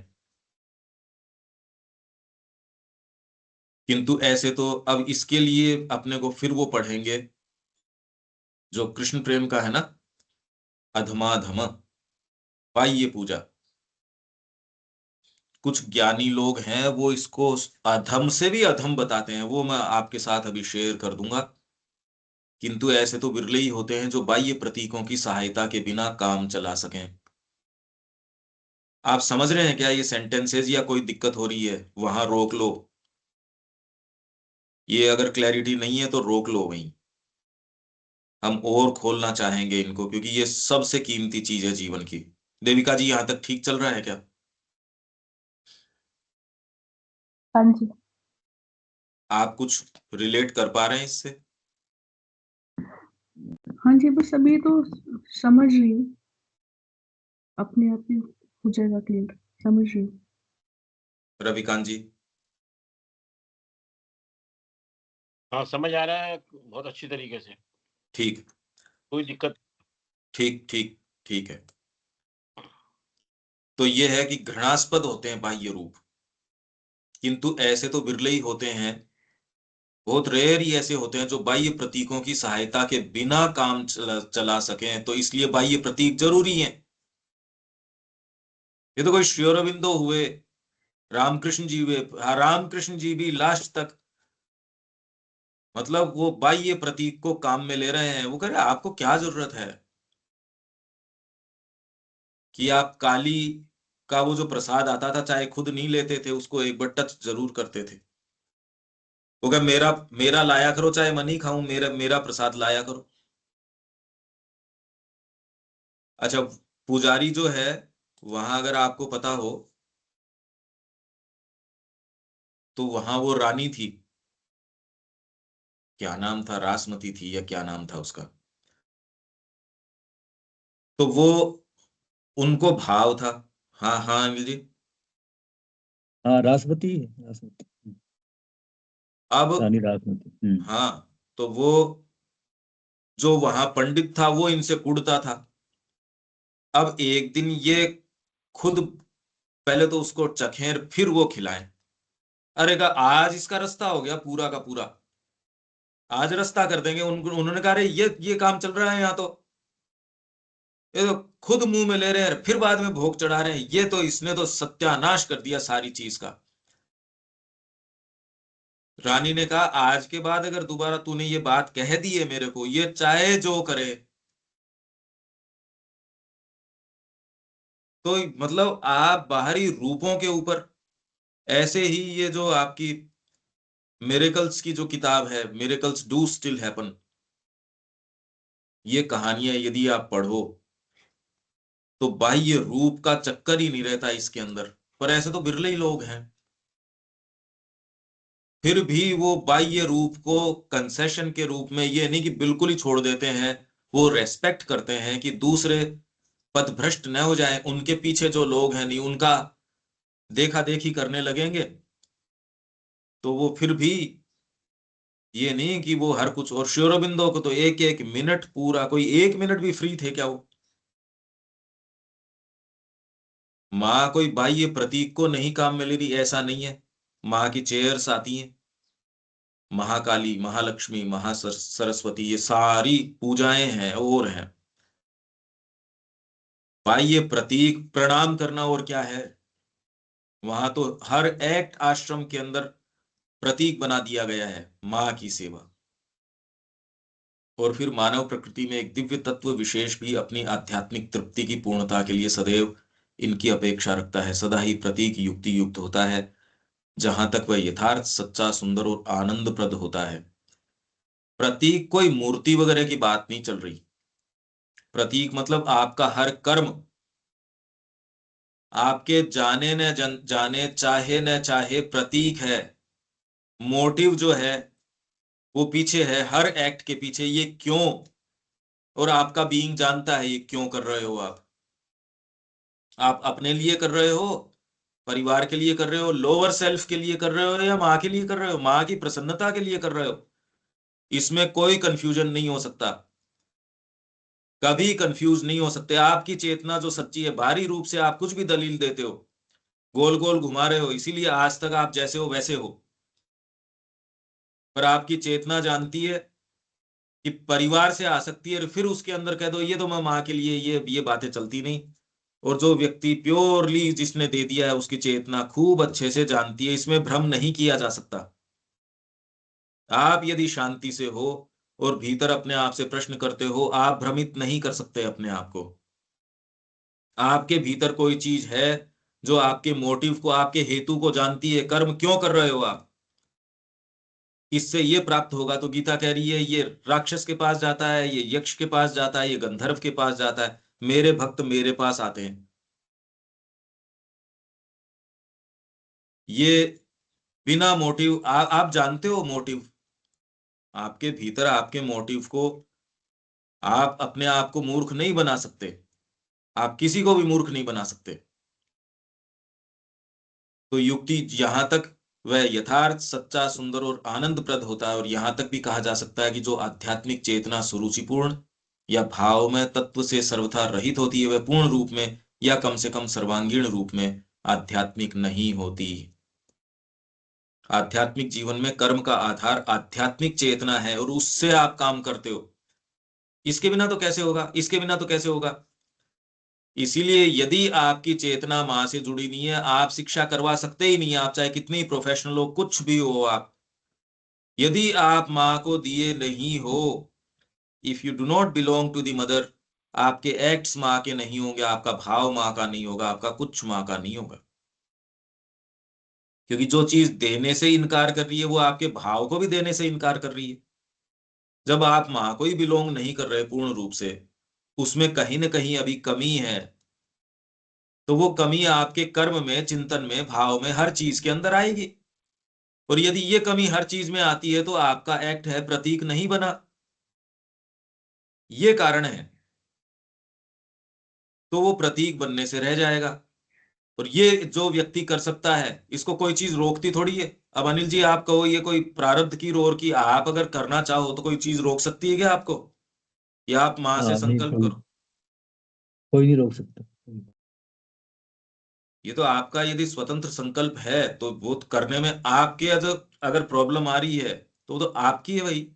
S1: किंतु ऐसे तो अब इसके लिए अपने को फिर वो पढ़ेंगे जो कृष्ण प्रेम का है ना, अधमाधम बाह्य पूजा। कुछ ज्ञानी लोग हैं वो इसको अधम से भी अधम बताते हैं, वो मैं आपके साथ अभी शेयर कर दूंगा। किंतु ऐसे तो विरले ही होते हैं जो बाह्य प्रतीकों की सहायता के बिना काम चला सकें। आप समझ रहे हैं क्या ये सेंटेंसेस, या कोई दिक्कत हो रही है? वहां रोक लो। ये अगर क्लैरिटी नहीं है तो रोक लो वहीं। हम और खोलना चाहेंगे इनको, क्योंकि ये सबसे कीमती चीज है जीवन की। देविका जी, यहां तक ठीक चल रहा है क्या?
S3: हाँ जी।
S1: आप कुछ रिलेट कर पा रहे हैं इससे?
S3: हाँ जी, बस अभी तो समझ रही हूँ, अपने आप ही हो जाएगा क्लियर, समझ रही हूँ।
S1: रविकांत जी?
S2: हाँ, समझ आ रहा है बहुत अच्छी तरीके से,
S1: ठीक,
S2: कोई दिक्कत।
S1: ठीक, ठीक, ठीक है। तो ये है कि घृणास्पद होते हैं बाह्य रूप, किंतु ऐसे तो विरले ही होते हैं, बहुत रेयर ही ऐसे होते हैं जो बाह्य प्रतीकों की सहायता के बिना काम चला सकें, तो इसलिए बाह्य प्रतीक जरूरी हैं। ये तो कोई श्री अरबिंदो हुए, रामकृष्ण जी हुए। हाँ, रामकृष्ण जी भी लास्ट तक मतलब वो बाह्य प्रतीक को काम में ले रहे हैं। वो कह रहे हैं आपको क्या जरूरत है कि आप काली का वो जो प्रसाद आता था, चाहे खुद नहीं लेते थे, उसको एक बार टच जरूर करते थे। वो कह मेरा मेरा लाया करो, चाहे मैं नहीं खाऊं, मेरा मेरा प्रसाद लाया करो। अच्छा, पुजारी जो है वहां, अगर आपको पता हो तो वहां वो रानी थी, क्या नाम था, रासमती थी या क्या नाम था उसका। तो वो उनको भाव था। हाँ हाँ अनिल जी।
S4: हाँ, राष्ट्रपति। राष्ट्रपति।
S1: अब
S4: रानी राष्ट्रपति।
S1: हाँ, तो वो जो वहां पंडित था वो इनसे कुड़ता था। अब एक दिन ये खुद पहले तो उसको चखें फिर वो खिलाएं। अरे का आज इसका रास्ता हो गया पूरा का पूरा, आज रास्ता कर देंगे। उन्होंने कहा अरे ये काम चल रहा है यहाँ तो, ये तो खुद मुंह में ले रहे हैं फिर बाद में भोग चढ़ा रहे हैं, ये तो इसने तो सत्यानाश कर दिया सारी चीज का। रानी ने कहा आज के बाद अगर दोबारा तूने ये बात कह दी है मेरे को, ये चाहे जो करे। तो मतलब आप बाहरी रूपों के ऊपर, ऐसे ही ये जो आपकी मिरेकल्स की जो किताब है, मिरेकल्स डू स्टिल हैपन, ये कहानियां यदि आप पढ़ो तो बाह्य रूप का चक्कर ही नहीं रहता इसके अंदर। पर ऐसे तो बिरले ही लोग हैं, फिर भी वो बाह्य रूप को कंसेशन के रूप में, ये नहीं कि बिल्कुल ही छोड़ देते हैं, वो रेस्पेक्ट करते हैं कि दूसरे पथभ्रष्ट न हो जाए, उनके पीछे जो लोग हैं नहीं उनका देखा देखी करने लगेंगे। तो वो फिर भी ये नहीं कि वो हर कुछ, और श्री अरबिंदो को तो एक एक मिनट पूरा, कोई एक मिनट भी फ्री थे क्या वो? माँ कोई बाह्य प्रतीक को नहीं काम में ले रही, ऐसा नहीं है। माँ की चेयर्स आती हैं, महाकाली, महालक्ष्मी, सरस्वती, ये सारी पूजाएं हैं और हैं। बाह्य प्रतीक प्रणाम करना और क्या है, वहां तो हर एक्ट आश्रम के अंदर प्रतीक बना दिया गया है माँ की सेवा। और फिर मानव प्रकृति में एक दिव्य तत्व विशेष भी अपनी आध्यात्मिक तृप्ति की पूर्णता के लिए सदैव इनकी अपेक्षा रखता है। सदा ही प्रतीक युक्ति युक्त होता है, जहां तक वह यथार्थ, सच्चा, सुंदर और आनंदप्रद होता है। प्रतीक कोई मूर्ति वगैरह की बात नहीं चल रही। प्रतीक मतलब आपका हर कर्म, आपके जाने न जाने, चाहे न चाहे, प्रतीक है। मोटिव जो है वो पीछे है, हर एक्ट के पीछे ये क्यों, और आपका बीइंग जानता है ये क्यों कर रहे हो। आप अपने लिए कर रहे हो, परिवार के लिए कर रहे हो, लोअर सेल्फ के लिए कर रहे हो, या माँ के लिए कर रहे हो, माँ की प्रसन्नता के लिए कर रहे हो। इसमें कोई कंफ्यूजन नहीं हो सकता, कभी कंफ्यूज नहीं हो सकते। आपकी चेतना जो सच्ची है, बाहरी रूप से आप कुछ भी दलील देते हो, गोल गोल घुमा रहे हो, इसीलिए आज तक आप जैसे हो वैसे हो। पर आपकी चेतना जानती है कि परिवार से आ सकती है, फिर उसके अंदर कह दो ये तो मैं माँ के लिए, ये बातें चलती नहीं। और जो व्यक्ति प्योरली जिसने दे दिया है, उसकी चेतना खूब अच्छे से जानती है, इसमें भ्रम नहीं किया जा सकता। आप यदि शांति से हो और भीतर अपने आप से प्रश्न करते हो, आप भ्रमित नहीं कर सकते अपने आप को। आपके भीतर कोई चीज है जो आपके मोटिव को, आपके हेतु को जानती है। कर्म क्यों कर रहे हो आप, इससे ये प्राप्त होगा। तो गीता कह रही है ये राक्षस के पास जाता है, ये यक्ष के पास जाता है, ये गंधर्व के पास जाता है, मेरे भक्त मेरे पास आते हैं। ये बिना मोटिव, आप जानते हो मोटिव, आपके भीतर आपके मोटिव को, आप अपने आप को मूर्ख नहीं बना सकते, आप किसी को भी मूर्ख नहीं बना सकते। तो युक्ति यहां तक वह यथार्थ, सच्चा, सुंदर और आनंदप्रद होता है। और यहां तक भी कहा जा सकता है कि जो आध्यात्मिक चेतना सुरुचिपूर्ण या भाव में तत्व से सर्वथा रहित होती है, वह पूर्ण रूप में या कम से कम सर्वांगीण रूप में आध्यात्मिक नहीं होती। आध्यात्मिक जीवन में कर्म का आधार आध्यात्मिक चेतना है, और उससे आप काम करते हो। इसके बिना तो कैसे होगा, इसके बिना तो कैसे होगा। इसीलिए यदि आपकी चेतना मां से जुड़ी नहीं है, आप शिक्षा करवा सकते ही नहीं। आप चाहे कितने ही प्रोफेशनल हो, कुछ भी हो, आप यदि आप मां को दिए नहीं हो, if you do not belong to the mother, आपके एक्ट्स मां के नहीं होंगे, आपका भाव मां का नहीं होगा, आपका कुछ मां का नहीं होगा। क्योंकि जो चीज देने से इनकार कर रही है, वो आपके भाव को भी देने से इनकार कर रही है। जब आप मां को ही बिलोंग नहीं कर रहे पूर्ण रूप से, उसमें कहीं ना कहीं अभी कमी है। तो वो कमी आपके कर्म में, चिंतन में, भाव में, हर चीज के अंदर आएगी। और यदि ये कमी हर चीज में आती है, तो आपका एक्ट है प्रतीक नहीं बना। ये कारण है, तो वो प्रतीक बनने से रह जाएगा। और ये जो व्यक्ति कर सकता है, इसको कोई चीज रोकती थोड़ी है। अब अनिल जी आप कहो ये कोई प्रारब्ध की रोर की, आप अगर करना चाहो तो कोई चीज रोक सकती है क्या आपको, या आप मां से
S4: हाँ नहीं,
S1: संकल्प
S4: कोई
S1: करो।
S4: कोई नहीं रोक सकता।
S1: ये तो आपका यदि स्वतंत्र संकल्प है, तो वो तो करने में आपके अगर प्रॉब्लम आ रही है, तो वो तो आपकी है भाई।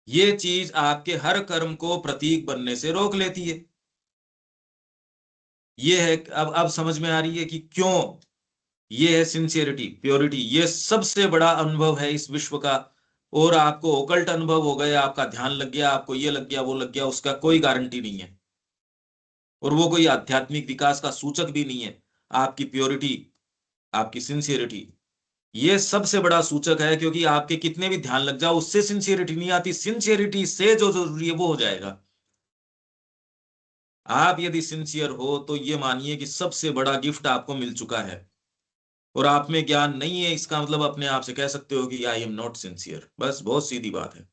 S1: ये चीज आपके हर कर्म को प्रतीक बनने से रोक लेती है। ये है, अब समझ में आ रही है कि क्यों। ये है सिंसियरिटी, प्योरिटी, ये सबसे बड़ा अनुभव है इस विश्व का। और आपको ओकल्ट अनुभव हो गए, आपका ध्यान लग गया, आपको ये लग गया, वो लग गया, उसका कोई गारंटी नहीं है। और वो कोई आध्यात्मिक विकास का सूचक भी नहीं है। आपकी प्योरिटी, आपकी सिंसियरिटी, ये सबसे बड़ा सूचक है। क्योंकि आपके कितने भी ध्यान लग जाओ, उससे सिंसियरिटी नहीं आती। सिंसियरिटी से जो जरूरी है वो हो जाएगा। आप यदि सिंसियर हो, तो ये मानिए कि सबसे बड़ा गिफ्ट आपको मिल चुका है। और आप में ज्ञान नहीं है, इसका मतलब अपने आप से कह सकते हो कि आई एम नॉट सिंसियर। बस, बहुत सीधी बात है।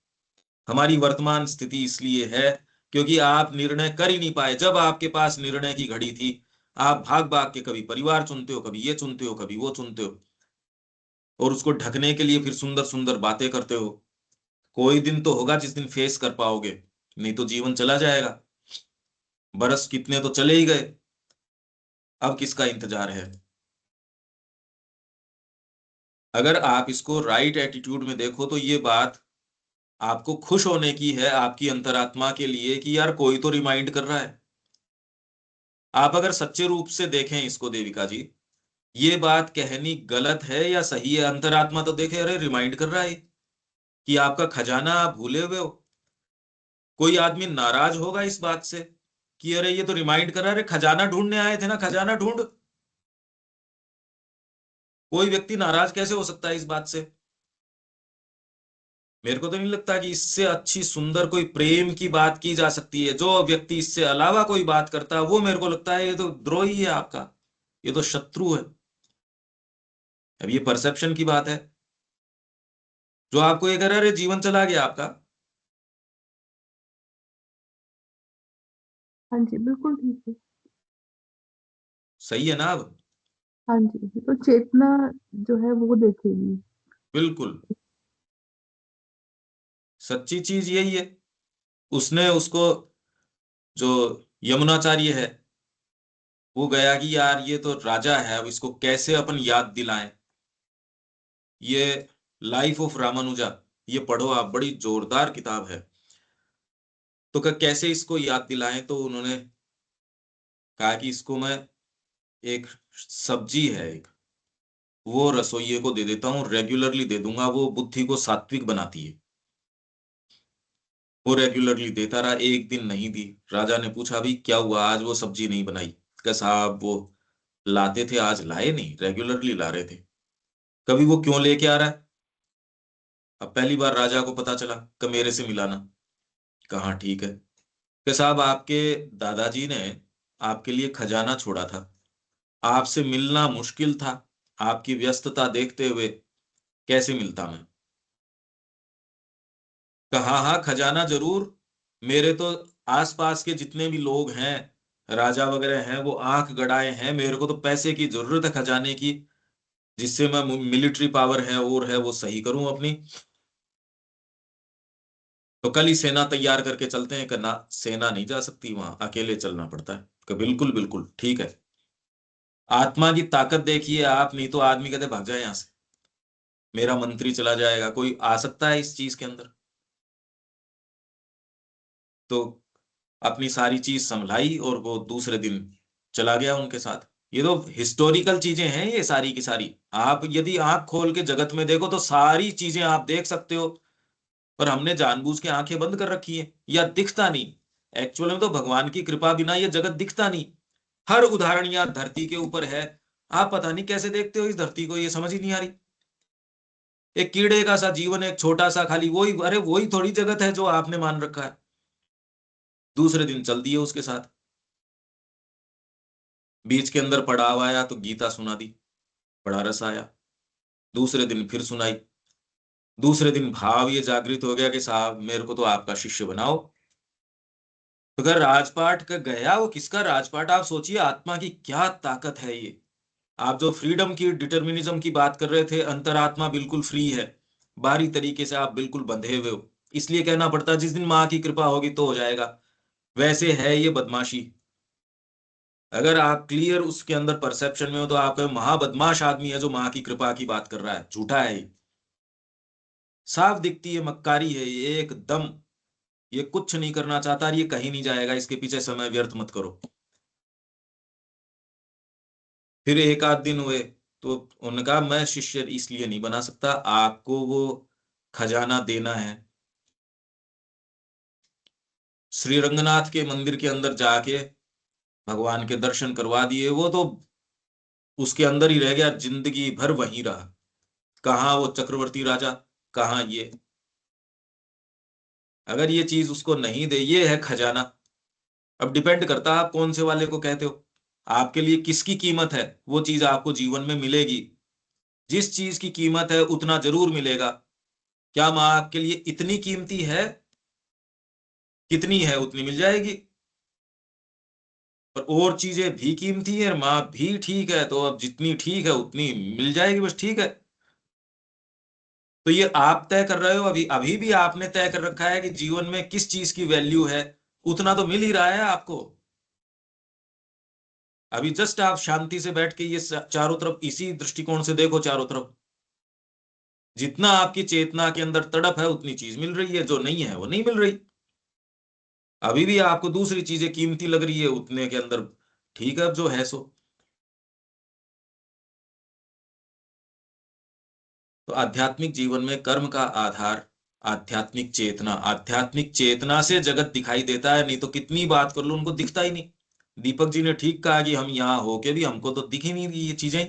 S1: हमारी वर्तमान स्थिति इसलिए है क्योंकि आप निर्णय कर ही नहीं पाए। जब आपके पास निर्णय की घड़ी थी, आप भाग भाग के कभी परिवार चुनते हो, कभी ये चुनते हो, कभी वो चुनते हो, और उसको ढकने के लिए फिर सुंदर सुंदर बातें करते हो। कोई दिन तो होगा जिस दिन फेस कर पाओगे, नहीं तो जीवन चला जाएगा। बरस कितने तो चले ही गए। अब किसका इंतजार है? अगर आप इसको राइट एटीट्यूड में देखो तो ये बात आपको खुश होने की है, आपकी अंतरात्मा के लिए, कि यार कोई तो रिमाइंड कर रहा है। आप अगर सच्चे रूप से देखें इसको देविका जी, ये बात कहनी गलत है या सही है? अंतरात्मा तो देखे, अरे रिमाइंड कर रहा है कि आपका खजाना आप भूले हुए हो। कोई आदमी नाराज होगा इस बात से कि अरे ये तो रिमाइंड कर रहा है, अरे खजाना ढूंढने आए थे ना, खजाना ढूंढ। कोई व्यक्ति नाराज कैसे हो सकता है इस बात से? मेरे को तो नहीं लगता कि इससे अच्छी सुंदर कोई प्रेम की बात की जा सकती है। जो व्यक्ति इससे अलावा कोई बात करता है वो मेरे को लगता है ये तो द्रोही है आपका, ये तो शत्रु है। अब ये परसेप्शन की बात है। जो आपको ये कह रहा है, अरे जीवन चला गया आपका।
S3: हाँ जी, बिल्कुल ठीक है।
S1: सही है ना? अब
S3: हाँ जी, तो चेतना जो है वो देखेगी।
S1: बिल्कुल सच्ची चीज यही है। उसने उसको, जो यमुनाचार्य है, वो गया कि यार ये तो राजा है, अब इसको कैसे अपन याद दिलाएं। ये लाइफ ऑफ रामानुजा, ये पढ़ो आप, बड़ी जोरदार किताब है। तो कैसे इसको याद दिलाएं? तो उन्होंने कहा कि इसको मैं, एक सब्जी है एक, वो रसोइये को दे देता हूँ, रेगुलरली दे दूंगा, वो बुद्धि को सात्विक बनाती है। वो रेगुलरली देता रहा, एक दिन नहीं दी। राजा ने पूछा भी क्या हुआ, आज वो सब्जी नहीं बनाई? क्या साहब वो लाते थे, आज लाए नहीं, रेगुलरली ला रहे थे। कभी वो क्यों लेके आ रहा है? अब पहली बार राजा को पता चला कि मेरे से मिलाना। कहाँ ठीक है कि साहब आपके दादाजी ने आपके लिए खजाना छोड़ा था, आपसे मिलना मुश्किल था, आपकी व्यस्तता देखते हुए कैसे मिलता मैं? कहा हाँ खजाना जरूर। मेरे तो आसपास के जितने भी लोग हैं, राजा वगैरह हैं, वो आंख गड़ाए हैं, मेरे को तो पैसे की जरूरत है, खजाने की, जिससे मैं मिलिट्री पावर है और है वो सही करूं अपनी। तो कल ही सेना तैयार करके चलते हैं। करना, सेना नहीं जा सकती वहां, अकेले चलना पड़ता है। कि बिल्कुल बिल्कुल ठीक है। आत्मा की ताकत देखिए आप, नहीं तो आदमी कहते भाग जाए यहां से, मेरा मंत्री चला जाएगा। कोई आ सकता है इस चीज के अंदर? तो अपनी सारी चीज संभलाई और वो दूसरे दिन चला गया उनके साथ। ये तो हिस्टोरिकल चीजें हैं ये सारी की सारी। आप यदि आंख खोल के जगत में देखो तो सारी चीजें आप देख सकते हो। पर हमने जानबूझ के आंखें बंद कर रखी है, या दिखता नहीं। एक्चुअल में तो भगवान की कृपा बिना ये जगत दिखता नहीं। हर उदाहरण यहाँ धरती के ऊपर है। आप पता नहीं कैसे देखते हो इस धरती को, ये समझ ही नहीं आ रही। एक कीड़े का सा जीवन, एक छोटा सा, खाली वही, अरे वही थोड़ी जगत है जो आपने मान रखा है। दूसरे दिन चल दिए उसके साथ। बीच के अंदर पड़ाव आया तो गीता सुना दी, बड़ा रस आया। दूसरे दिन फिर सुनाई। दूसरे दिन भाव ये जागृत हो गया कि साहब मेरे को तो आपका शिष्य बनाओ। तो अगर राजपाट का गया, वो किसका राजपाट? आप सोचिए आत्मा की क्या ताकत है ये। आप जो फ्रीडम की, डिटर्मिनिज्म की बात कर रहे थे, अंतरात्मा बिल्कुल फ्री है। बाहरी तरीके से आप बिल्कुल बंधे हुए हो, इसलिए कहना पड़ता है जिस दिन माँ की कृपा होगी तो हो जाएगा। वैसे है ये बदमाशी। अगर आप क्लियर उसके अंदर परसेप्शन में हो तो आपका महाबदमाश आदमी है जो माँ की कृपा की बात कर रहा है। झूठा है ये, साफ दिखती है, मक्कारी है ये एकदम। ये कुछ नहीं करना चाहता और ये कहीं नहीं जाएगा, इसके पीछे समय व्यर्थ मत करो। फिर एक आध दिन हुए तो उन्होंने कहा मैं शिष्य इसलिए नहीं बना सकता, आपको वो खजाना देना है। श्री रंगनाथ के मंदिर के अंदर जाके भगवान के दर्शन करवा दिए। वो तो उसके अंदर ही रह गया, जिंदगी भर वहीं रहा। कहाँ वो चक्रवर्ती राजा, कहाँ ये। अगर ये चीज उसको नहीं दे, ये है खजाना। अब डिपेंड करता है आप कौन से वाले को कहते हो। आपके लिए किसकी कीमत है, वो चीज आपको जीवन में मिलेगी। जिस चीज की कीमत है उतना जरूर मिलेगा। क्या माँ आपके लिए इतनी कीमती है? कितनी है उतनी मिल जाएगी। पर और चीजें भी कीमती है, माँ भी ठीक है, तो अब जितनी ठीक है उतनी मिल जाएगी, बस ठीक है। तो ये आप तय कर रहे हो। अभी अभी भी आपने तय कर रखा है कि जीवन में किस चीज की वैल्यू है, उतना तो मिल ही रहा है आपको। अभी जस्ट आप शांति से बैठ के ये चारों तरफ इसी दृष्टिकोण से देखो, चारों तरफ जितना आपकी चेतना के अंदर तड़प है उतनी चीज मिल रही है, जो नहीं है वो नहीं मिल रही। अभी भी आपको दूसरी चीजें कीमती लग रही है उतने के अंदर, ठीक है, अब जो है सो। तो आध्यात्मिक जीवन में कर्म का आधार आध्यात्मिक चेतना, आध्यात्मिक चेतना से जगत दिखाई देता है, नहीं तो कितनी बात कर लो उनको दिखता ही नहीं। दीपक जी ने ठीक कहा कि हम यहां होके भी हमको तो दिख ही नहीं रही ये चीजें।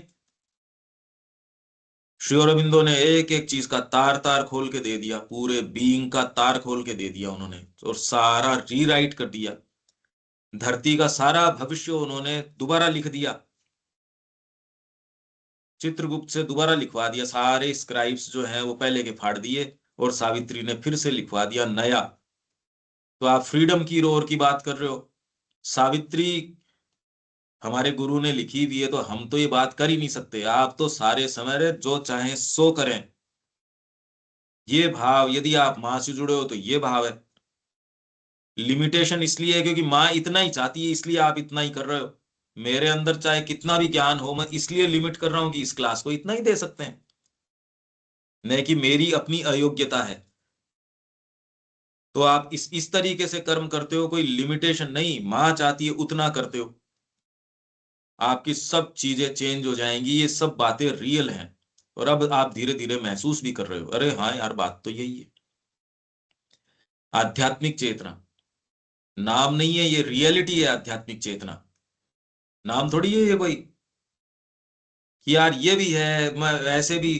S1: श्री अरबिंदो ने एक एक चीज का तार तार खोल के दे दिया, पूरे बीइंग का तार खोल के दे दिया उन्होंने, और सारा रीराइट कर दिया। धरती का सारा भविष्य उन्होंने दोबारा लिख दिया, चित्रगुप्त से दोबारा लिखवा दिया। सारे स्क्राइब्स जो हैं वो पहले के फाड़ दिए और सावित्री ने फिर से लिखवा दिया नया। तो आप फ्रीडम की रोर की बात कर रहे हो, सावित्री हमारे गुरु ने लिखी हुई है, तो हम तो ये बात कर ही नहीं सकते। आप तो सारे समय जो चाहें सो करें, ये भाव, यदि आप मां से जुड़े हो तो ये भाव है। लिमिटेशन इसलिए है क्योंकि माँ इतना ही चाहती है, इसलिए आप इतना ही कर रहे हो। मेरे अंदर चाहे कितना भी ज्ञान हो, मैं इसलिए लिमिट कर रहा हूं कि इस क्लास को इतना ही दे सकते हैं, नहीं कि मेरी अपनी अयोग्यता है। तो आप इस तरीके से कर्म करते हो, कोई लिमिटेशन नहीं, माँ चाहती है उतना करते हो। आपकी सब चीजें चेंज हो जाएंगी, ये सब बातें रियल हैं। और अब आप धीरे धीरे महसूस भी कर रहे हो, अरे हाँ यार बात तो यही है। आध्यात्मिक चेतना नाम नहीं है, ये रियलिटी है। आध्यात्मिक चेतना नाम थोड़ी है ये कोई कि यार ये भी है, मैं ऐसे भी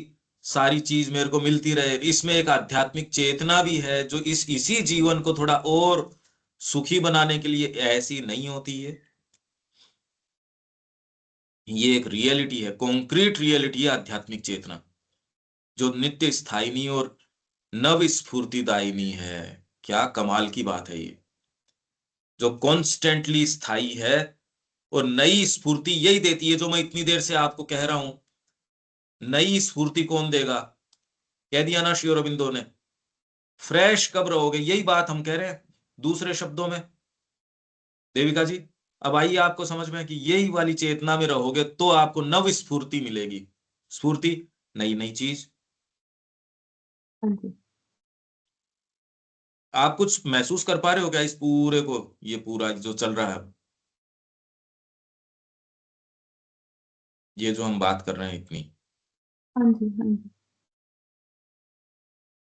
S1: सारी चीज मेरे को मिलती रहे। इसमें एक आध्यात्मिक चेतना भी है जो इसी जीवन को थोड़ा और सुखी बनाने के लिए ऐसी नहीं होती है। ये एक रियलिटी है, कॉन्क्रीट रियलिटी है आध्यात्मिक चेतना, जो नित्य स्थायिनी और नव स्फूर्तिदायिनी है। क्या कमाल की बात है ये, जो कॉन्स्टेंटली स्थायी है और नई स्फूर्ति यही देती है, जो मैं इतनी देर से आपको कह रहा हूं। नई स्फूर्ति कौन देगा? कह दिया ना श्री अरबिंदो ने, फ्रेश कब रहोगे, यही बात हम कह रहे हैं दूसरे शब्दों में। देविका जी, अब आइए आपको समझ में कि यही वाली चेतना में रहोगे तो आपको नव स्फूर्ति मिलेगी। स्फूर्ति, नई नई चीज।
S3: हाँ जी।
S1: आप कुछ महसूस कर पा रहे हो क्या इस पूरे को, ये पूरा जो चल रहा है, ये जो हम बात कर रहे हैं इतनी,
S3: हाँ जी। हाँ जी।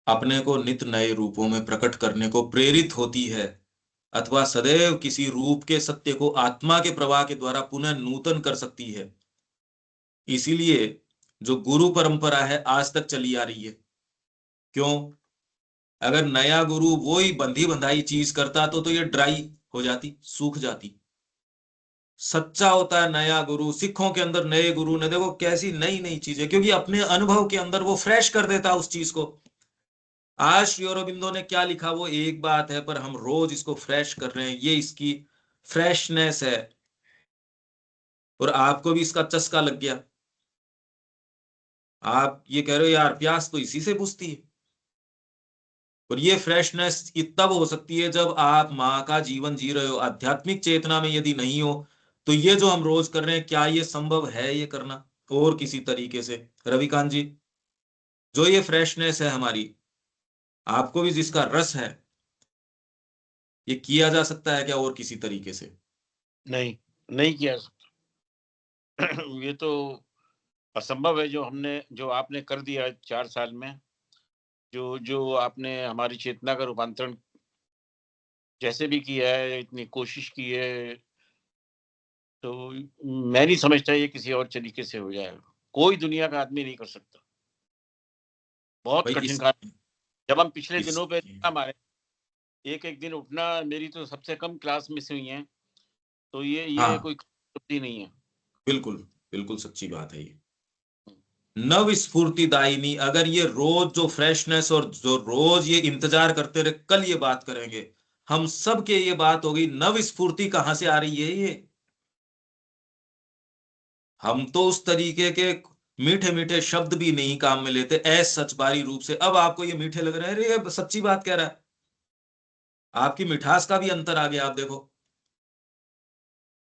S1: अपने को नित नए रूपों में प्रकट करने को प्रेरित होती है, अथवा सदैव किसी रूप के सत्य को आत्मा के प्रवाह के द्वारा पुनः नूतन कर सकती है। इसीलिए जो गुरु परंपरा है आज तक चली आ रही है। क्यों? अगर नया गुरु वही बंधी बंधाई चीज करता तो ये ड्राई हो जाती, सूख जाती। सच्चा होता है नया गुरु। सिखों के अंदर नए गुरु ने देखो कैसी नई नई चीजें, क्योंकि अपने अनुभव के अंदर वो फ्रेश कर देता उस चीज को। आज श्री अरबिंदो ने क्या लिखा वो एक बात है, पर हम रोज इसको फ्रेश कर रहे हैं, ये इसकी फ्रेशनेस है। और आपको भी इसका चस्का लग गया। आप ये कह रहे हो यार प्यास तो इसी से बुझती है। और ये फ्रेशनेस तब हो सकती है जब आप माँ का जीवन जी रहे हो। आध्यात्मिक चेतना में यदि नहीं हो तो ये जो हम रोज कर रहे हैं, क्या ये संभव है ये करना और किसी तरीके से? रविकांत जी, जो ये फ्रेशनेस है हमारी, आपको भी जिसका रस है, ये किया जा सकता है क्या और किसी तरीके से?
S2: नहीं, नहीं किया जा सकता। ये तो असंभव है जो आपने कर दिया 4 साल में। जो आपने हमारी चेतना का रूपांतरण जैसे भी किया है, इतनी कोशिश की है, तो मैं नहीं समझता ये किसी और तरीके से हो जाएगा। कोई दुनिया का आदमी नहीं कर सकता। बहुत
S1: भाई
S2: कठिन कार्य। जब हम पिछले
S1: इस
S2: दिनों पे हमारे एक-एक दिन उठना, मेरी तो सबसे कम क्लास मिस हुई है। तो ये
S1: हाँ
S2: कोई उपलब्धि नहीं है।
S1: बिल्कुल, बिल्कुल सच्ची बात है ये। नव स्फूर्तिदायिनी, अगर ये रोज जो फ्रेशनेस और जो रोज ये इंतजार करते रहे कल ये बात करेंगे, हम सब के ये बात होगी, नव स्फूर्ति कहां से आ रही है ये? हम तो उस तरीके के मीठे मीठे शब्द भी नहीं काम में लेते, ऐसा सच बारी रूप से। अब आपको ये मीठे लग रहे हैं, अरे ये सच्ची बात कह रहा है। आपकी मिठास का भी अंतर आ गया, आप देखो।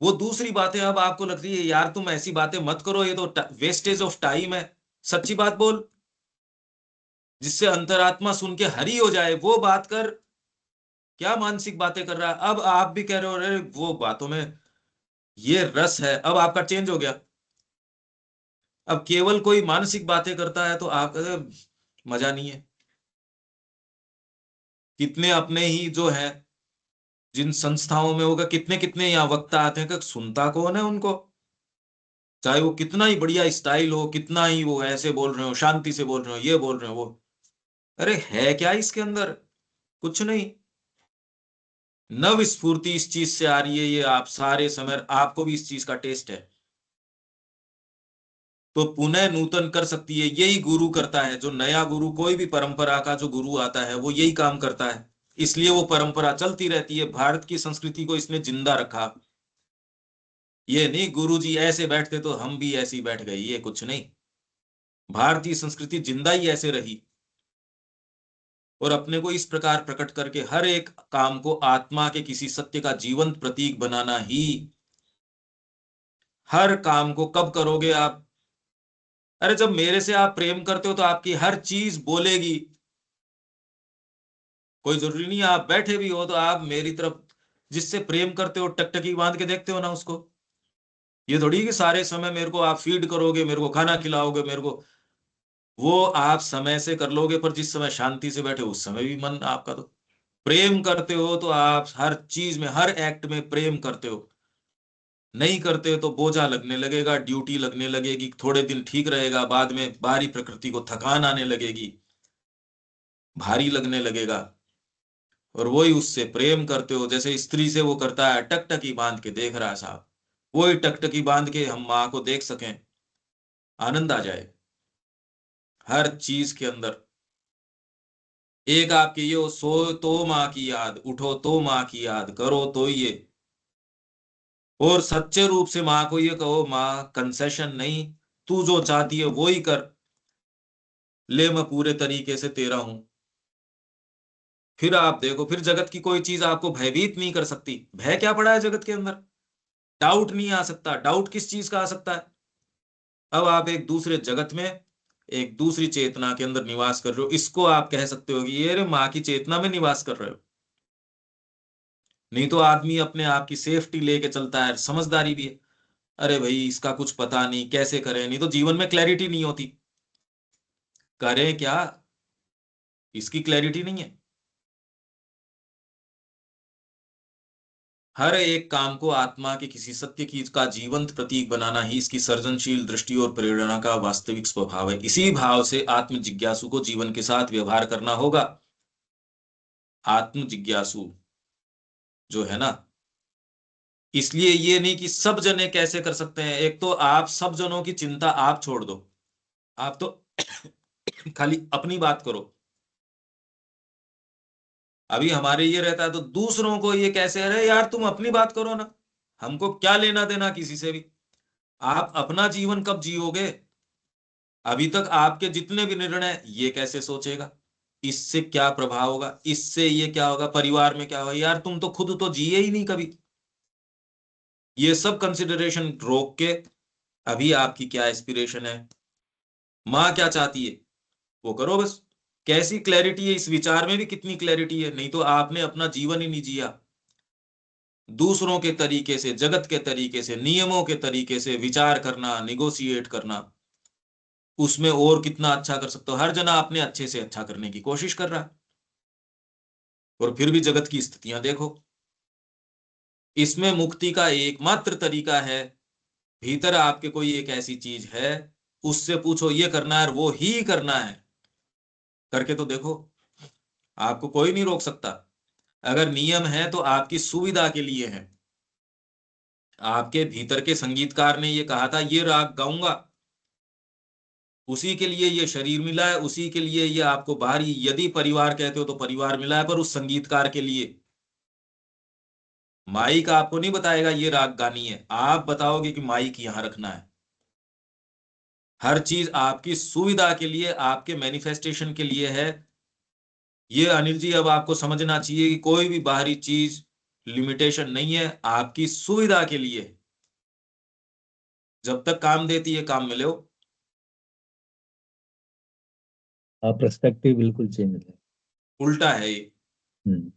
S1: वो दूसरी बातें अब आपको लगती है यार तुम ऐसी बातें मत करो, ये तो वेस्टेज ऑफ टाइम है। सच्ची बात बोल, जिससे अंतरात्मा सुन के हरी हो जाए, वो बात कर। क्या मानसिक बातें कर रहा है? अब आप भी कह रहे हो अरे वो बातों में ये रस है, अब आपका चेंज हो गया। अब केवल कोई मानसिक बातें करता है तो आप मजा नहीं है। कितने अपने ही जो है जिन संस्थाओं में होगा, कितने कितने यहाँ वक्ता आते हैं कि सुनता कौन है उनको? चाहे वो कितना ही बढ़िया स्टाइल हो, कितना ही वो ऐसे बोल रहे हो, शांति से बोल रहे हो, ये बोल रहे हो वो, अरे है क्या इसके अंदर? कुछ नहीं। नव स्फूर्ति इस चीज से आ रही है, ये आप सारे समय आपको भी इस चीज का टेस्ट है, तो पुनः नूतन कर सकती है। यही गुरु करता है, जो नया गुरु, कोई भी परंपरा का जो गुरु आता है वो यही काम करता है। इसलिए वो परंपरा चलती रहती है। भारत की संस्कृति को इसने जिंदा रखा। ये नहीं गुरु जी ऐसे बैठते तो हम भी ऐसे ही बैठ गए, ये कुछ नहीं। भारतीय संस्कृति जिंदा ही ऐसे रही, और अपने को इस प्रकार प्रकट करके हर एक काम को आत्मा के किसी सत्य का जीवंत प्रतीक बनाना ही। हर काम को कब करोगे आप? अरे जब मेरे से आप प्रेम करते हो तो आपकी हर चीज बोलेगी। कोई जरूरी नहीं आप बैठे भी हो तो आप मेरी तरफ जिससे प्रेम करते हो टकटकी बांध के देखते हो ना उसको। ये थोड़ी कि सारे समय मेरे को आप फीड करोगे, मेरे को खाना खिलाओगे, मेरे को, वो आप समय से कर लोगे, पर जिस समय शांति से बैठे उस समय भी मन आपका तो प्रेम करते हो, तो आप हर चीज में हर एक्ट में प्रेम करते हो। नहीं करते हो तो बोझा लगने लगेगा, ड्यूटी लगने लगेगी, थोड़े दिन ठीक रहेगा, बाद में बाहरी प्रकृति को थकान आने लगेगी, भारी लगने लगेगा। और वही उससे प्रेम करते हो, जैसे स्त्री से वो करता है टकटकी बांध के देख रहा है साहब, वही टकटकी बांध के हम माँ को देख सकें, आनंद आ जाए हर चीज के अंदर। एक आपकी ये हो, सो तो माँ की याद, उठो तो माँ की याद, करो तो ये। और सच्चे रूप से माँ को ये कहो, माँ कंसेशन नहीं, तू जो चाहती है वो ही कर, ले मैं पूरे तरीके से तेरा हूं। फिर आप देखो, फिर जगत की कोई चीज आपको भयभीत नहीं कर सकती। भय क्या पड़ा है जगत के अंदर? डाउट नहीं आ सकता। डाउट किस चीज का आ सकता है? अब आप एक दूसरे जगत में एक दूसरी चेतना के अंदर निवास कर रहे हो, इसको आप कह सकते हो कि ये रे माँ की चेतना में निवास कर रहे हो। नहीं तो आदमी अपने आप की सेफ्टी लेके चलता है, समझदारी भी है, अरे भाई इसका कुछ पता नहीं कैसे करें, नहीं तो जीवन में क्लैरिटी नहीं होती। करें क्या, इसकी क्लैरिटी नहीं है। हर एक काम को आत्मा के किसी सत्य की का जीवंत प्रतीक बनाना ही इसकी सर्जनशील दृष्टि और प्रेरणा का वास्तविक स्वभाव है। इसी भाव से आत्म जिज्ञासु को जीवन के साथ व्यवहार करना होगा। आत्म जिज्ञासु जो है ना, इसलिए ये नहीं कि सब जने कैसे कर सकते हैं। एक तो आप सब जनों की चिंता आप छोड़ दो, आप तो खाली अपनी बात करो। अभी हमारे ये रहता है तो दूसरों को ये कैसे, अरे यार तुम अपनी बात करो ना, हमको क्या लेना देना किसी से भी। आप अपना जीवन कब जियोगे? अभी तक आपके जितने भी निर्णय, ये कैसे सोचेगा, इससे क्या प्रभाव होगा, इससे ये क्या होगा, परिवार में क्या होगा, यार तुम तो खुद तो जिए ही नहीं कभी। ये सब कंसिडरेशन रोक के अभी आपकी क्या एस्पिरेशन है, माँ क्या चाहती है, वो करो बस। कैसी क्लैरिटी है इस विचार में भी, कितनी क्लैरिटी है। नहीं तो आपने अपना जीवन ही नहीं जिया। दूसरों के तरीके से, जगत के तरीके से, नियमों के तरीके से विचार करना, निगोशिएट करना, उसमें और कितना अच्छा कर सकते हो। हर जना अपने अच्छे से अच्छा करने की कोशिश कर रहा है, और फिर भी जगत की स्थितियां देखो। इसमें मुक्ति का एकमात्र तरीका है, भीतर आपके कोई एक ऐसी चीज है, उससे पूछो ये करना है और वो ही करना है, करके तो देखो। आपको कोई नहीं रोक सकता। अगर नियम है तो आपकी सुविधा के लिए है। आपके भीतर के संगीतकार ने ये कहा था ये राग गाऊंगा, उसी के लिए ये शरीर मिला है, उसी के लिए ये आपको बाहरी, यदि परिवार कहते हो तो परिवार मिला है, पर उस संगीतकार के लिए। माइक आपको नहीं बताएगा ये राग गानी है, आप बताओगे कि माइक यहां रखना है। हर चीज आपकी सुविधा के लिए, आपके मैनिफेस्टेशन के लिए है। ये अनिल जी अब आपको समझना चाहिए कि कोई भी बाहरी चीज लिमिटेशन नहीं है, आपकी सुविधा के लिए। जब तक काम देती है काम में लो।
S4: हाँ, पर्सपेक्टिव बिल्कुल चेंज है।
S1: उल्टा है ये।
S4: हम्म।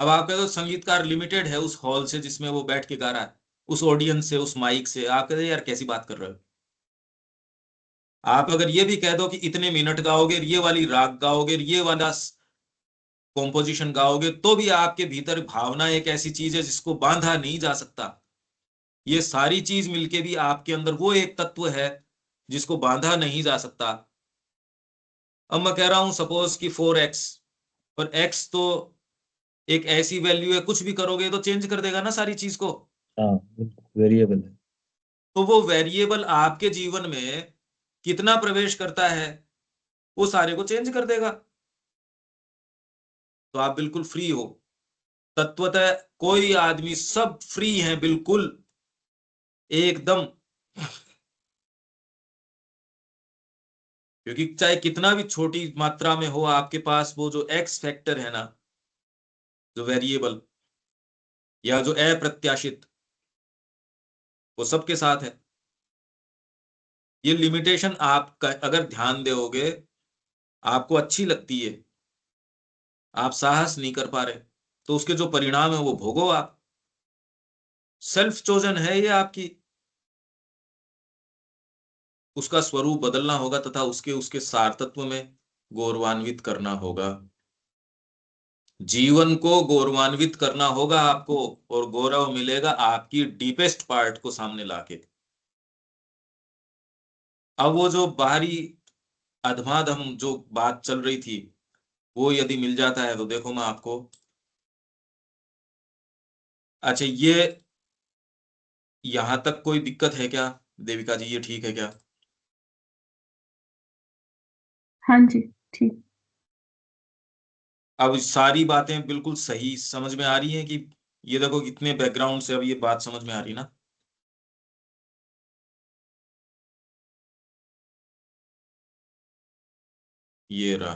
S1: अब आपका तो संगीतकार लिमिटेड है उस हॉल से जिसमें वो बैठ के गा रहा है, उस ऑडियंस से, उस माइक से। आप कहते हैं यार कैसी बात कर रहे हो। आप अगर ये भी कह दो कि इतने मिनट गाओगे, ये वाली राग गाओगे, ये वाला कॉम्पोजिशन गाओगे, तो भी आपके भीतर भावना एक ऐसी चीज है जिसको बांधा नहीं जा सकता। ये सारी चीज मिलके भी आपके अंदर वो एक तत्व है जिसको बांधा नहीं जा सकता। अब मैं कह रहा हूं सपोज कि 4x, और x तो एक ऐसी वैल्यू है, कुछ भी करोगे तो चेंज कर देगा ना सारी चीज को।
S4: हाँ, बिल्कुल वेरिएबल है।
S1: तो वो वेरिएबल आपके जीवन में कितना प्रवेश करता है, वो सारे को चेंज कर देगा। तो आप बिल्कुल फ्री हो तत्वतः। कोई आदमी, सब फ्री है बिल्कुल एकदम। क्योंकि चाहे कितना भी छोटी मात्रा में हो आपके पास, वो जो एक्स फैक्टर है ना, जो वेरिएबल या जो अप्रत्याशित, वो सबके साथ है। ये लिमिटेशन आप अगर ध्यान दोगे, आपको अच्छी लगती है, आप साहस नहीं कर पा रहे, तो उसके जो परिणाम है वो भोगो आप। सेल्फ चोजन है ये आपकी। उसका स्वरूप बदलना होगा तथा उसके उसके सार तत्व में गौरवान्वित करना होगा। जीवन को गौरवान्वित करना होगा आपको, और गौरव मिलेगा आपकी डीपेस्ट पार्ट को सामने लाके। अब वो जो बाहरी अधमाधम जो बात चल रही थी, वो यदि मिल जाता है तो देखो मैं आपको, अच्छा ये यहां तक कोई दिक्कत है क्या देविका जी, ये ठीक है क्या?
S3: हाँ जी, ठीक।
S1: अब सारी बातें बिल्कुल सही समझ में आ रही हैं कि ये देखो इतने बैकग्राउंड से अब ये बात समझ में आ रही ना। ये रहा।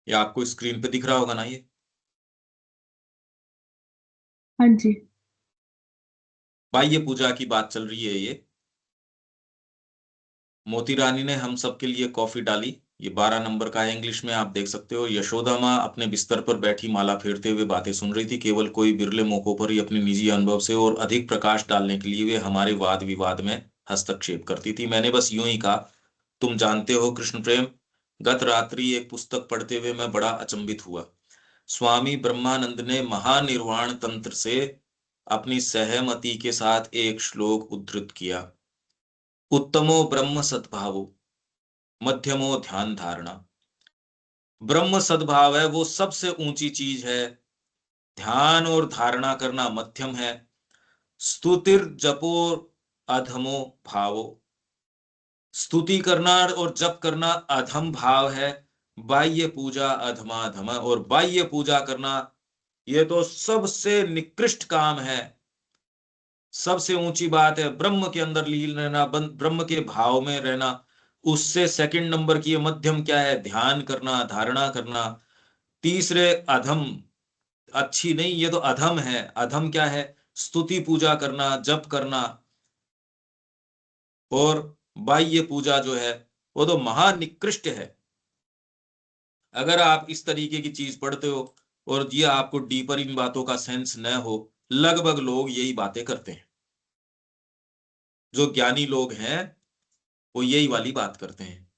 S1: ये आपको स्क्रीन पे दिख रहा होगा ना ये।
S3: हाँ जी।
S1: बाह्य पूजा की बात चल रही है ये। मोती रानी ने हम सबके लिए कॉफी डाली, ये 12 नंबर का है, इंग्लिश में आप देख सकते हो। यशोदा माँ अपने बिस्तर पर बैठी माला फेरते हुए बातें सुन रही थी। केवल कोई बिरले मौकों पर ही अपने निजी अनुभव से और अधिक प्रकाश डालने के लिए वे हमारे वाद विवाद में हस्तक्षेप करती थी। मैंने बस यूं ही कहा, तुम जानते हो कृष्ण प्रेम, गत रात्रि एक पुस्तक पढ़ते हुए मैं बड़ा अचंभित हुआ। स्वामी ब्रह्मानंद ने महानिर्वाण तंत्र से अपनी सहमति के साथ एक श्लोक उद्धृत किया। उत्तमो ब्रह्म सद्भावो, मध्यमो ध्यान धारणा। ब्रह्म सद्भाव है, वो सबसे ऊंची चीज है। ध्यान और धारणा करना मध्यम है। स्तुतिर जपो अधमो भावो। स्तुति करना और जप करना अधम भाव है। बाह्य पूजा अधमाधम है, और बाह्य पूजा करना ये तो सबसे निकृष्ट काम है। सबसे ऊंची बात है ब्रह्म के अंदर लीन रहना, ब्रह्म के भाव में रहना। उससे सेकंड नंबर की ये मध्यम क्या है? ध्यान करना, धारणा करना। तीसरे अधम, अच्छी नहीं, ये तो अधम है। अधम क्या है? स्तुति पूजा करना, जप करना। और बाह्य पूजा जो है वो तो महानिकृष्ट है। अगर आप इस तरीके की चीज पढ़ते हो और ये आपको डीपर इन बातों का सेंस न हो, लगभग लोग यही बातें करते हैं। जो ज्ञानी लोग हैं वो यही वाली बात करते हैं।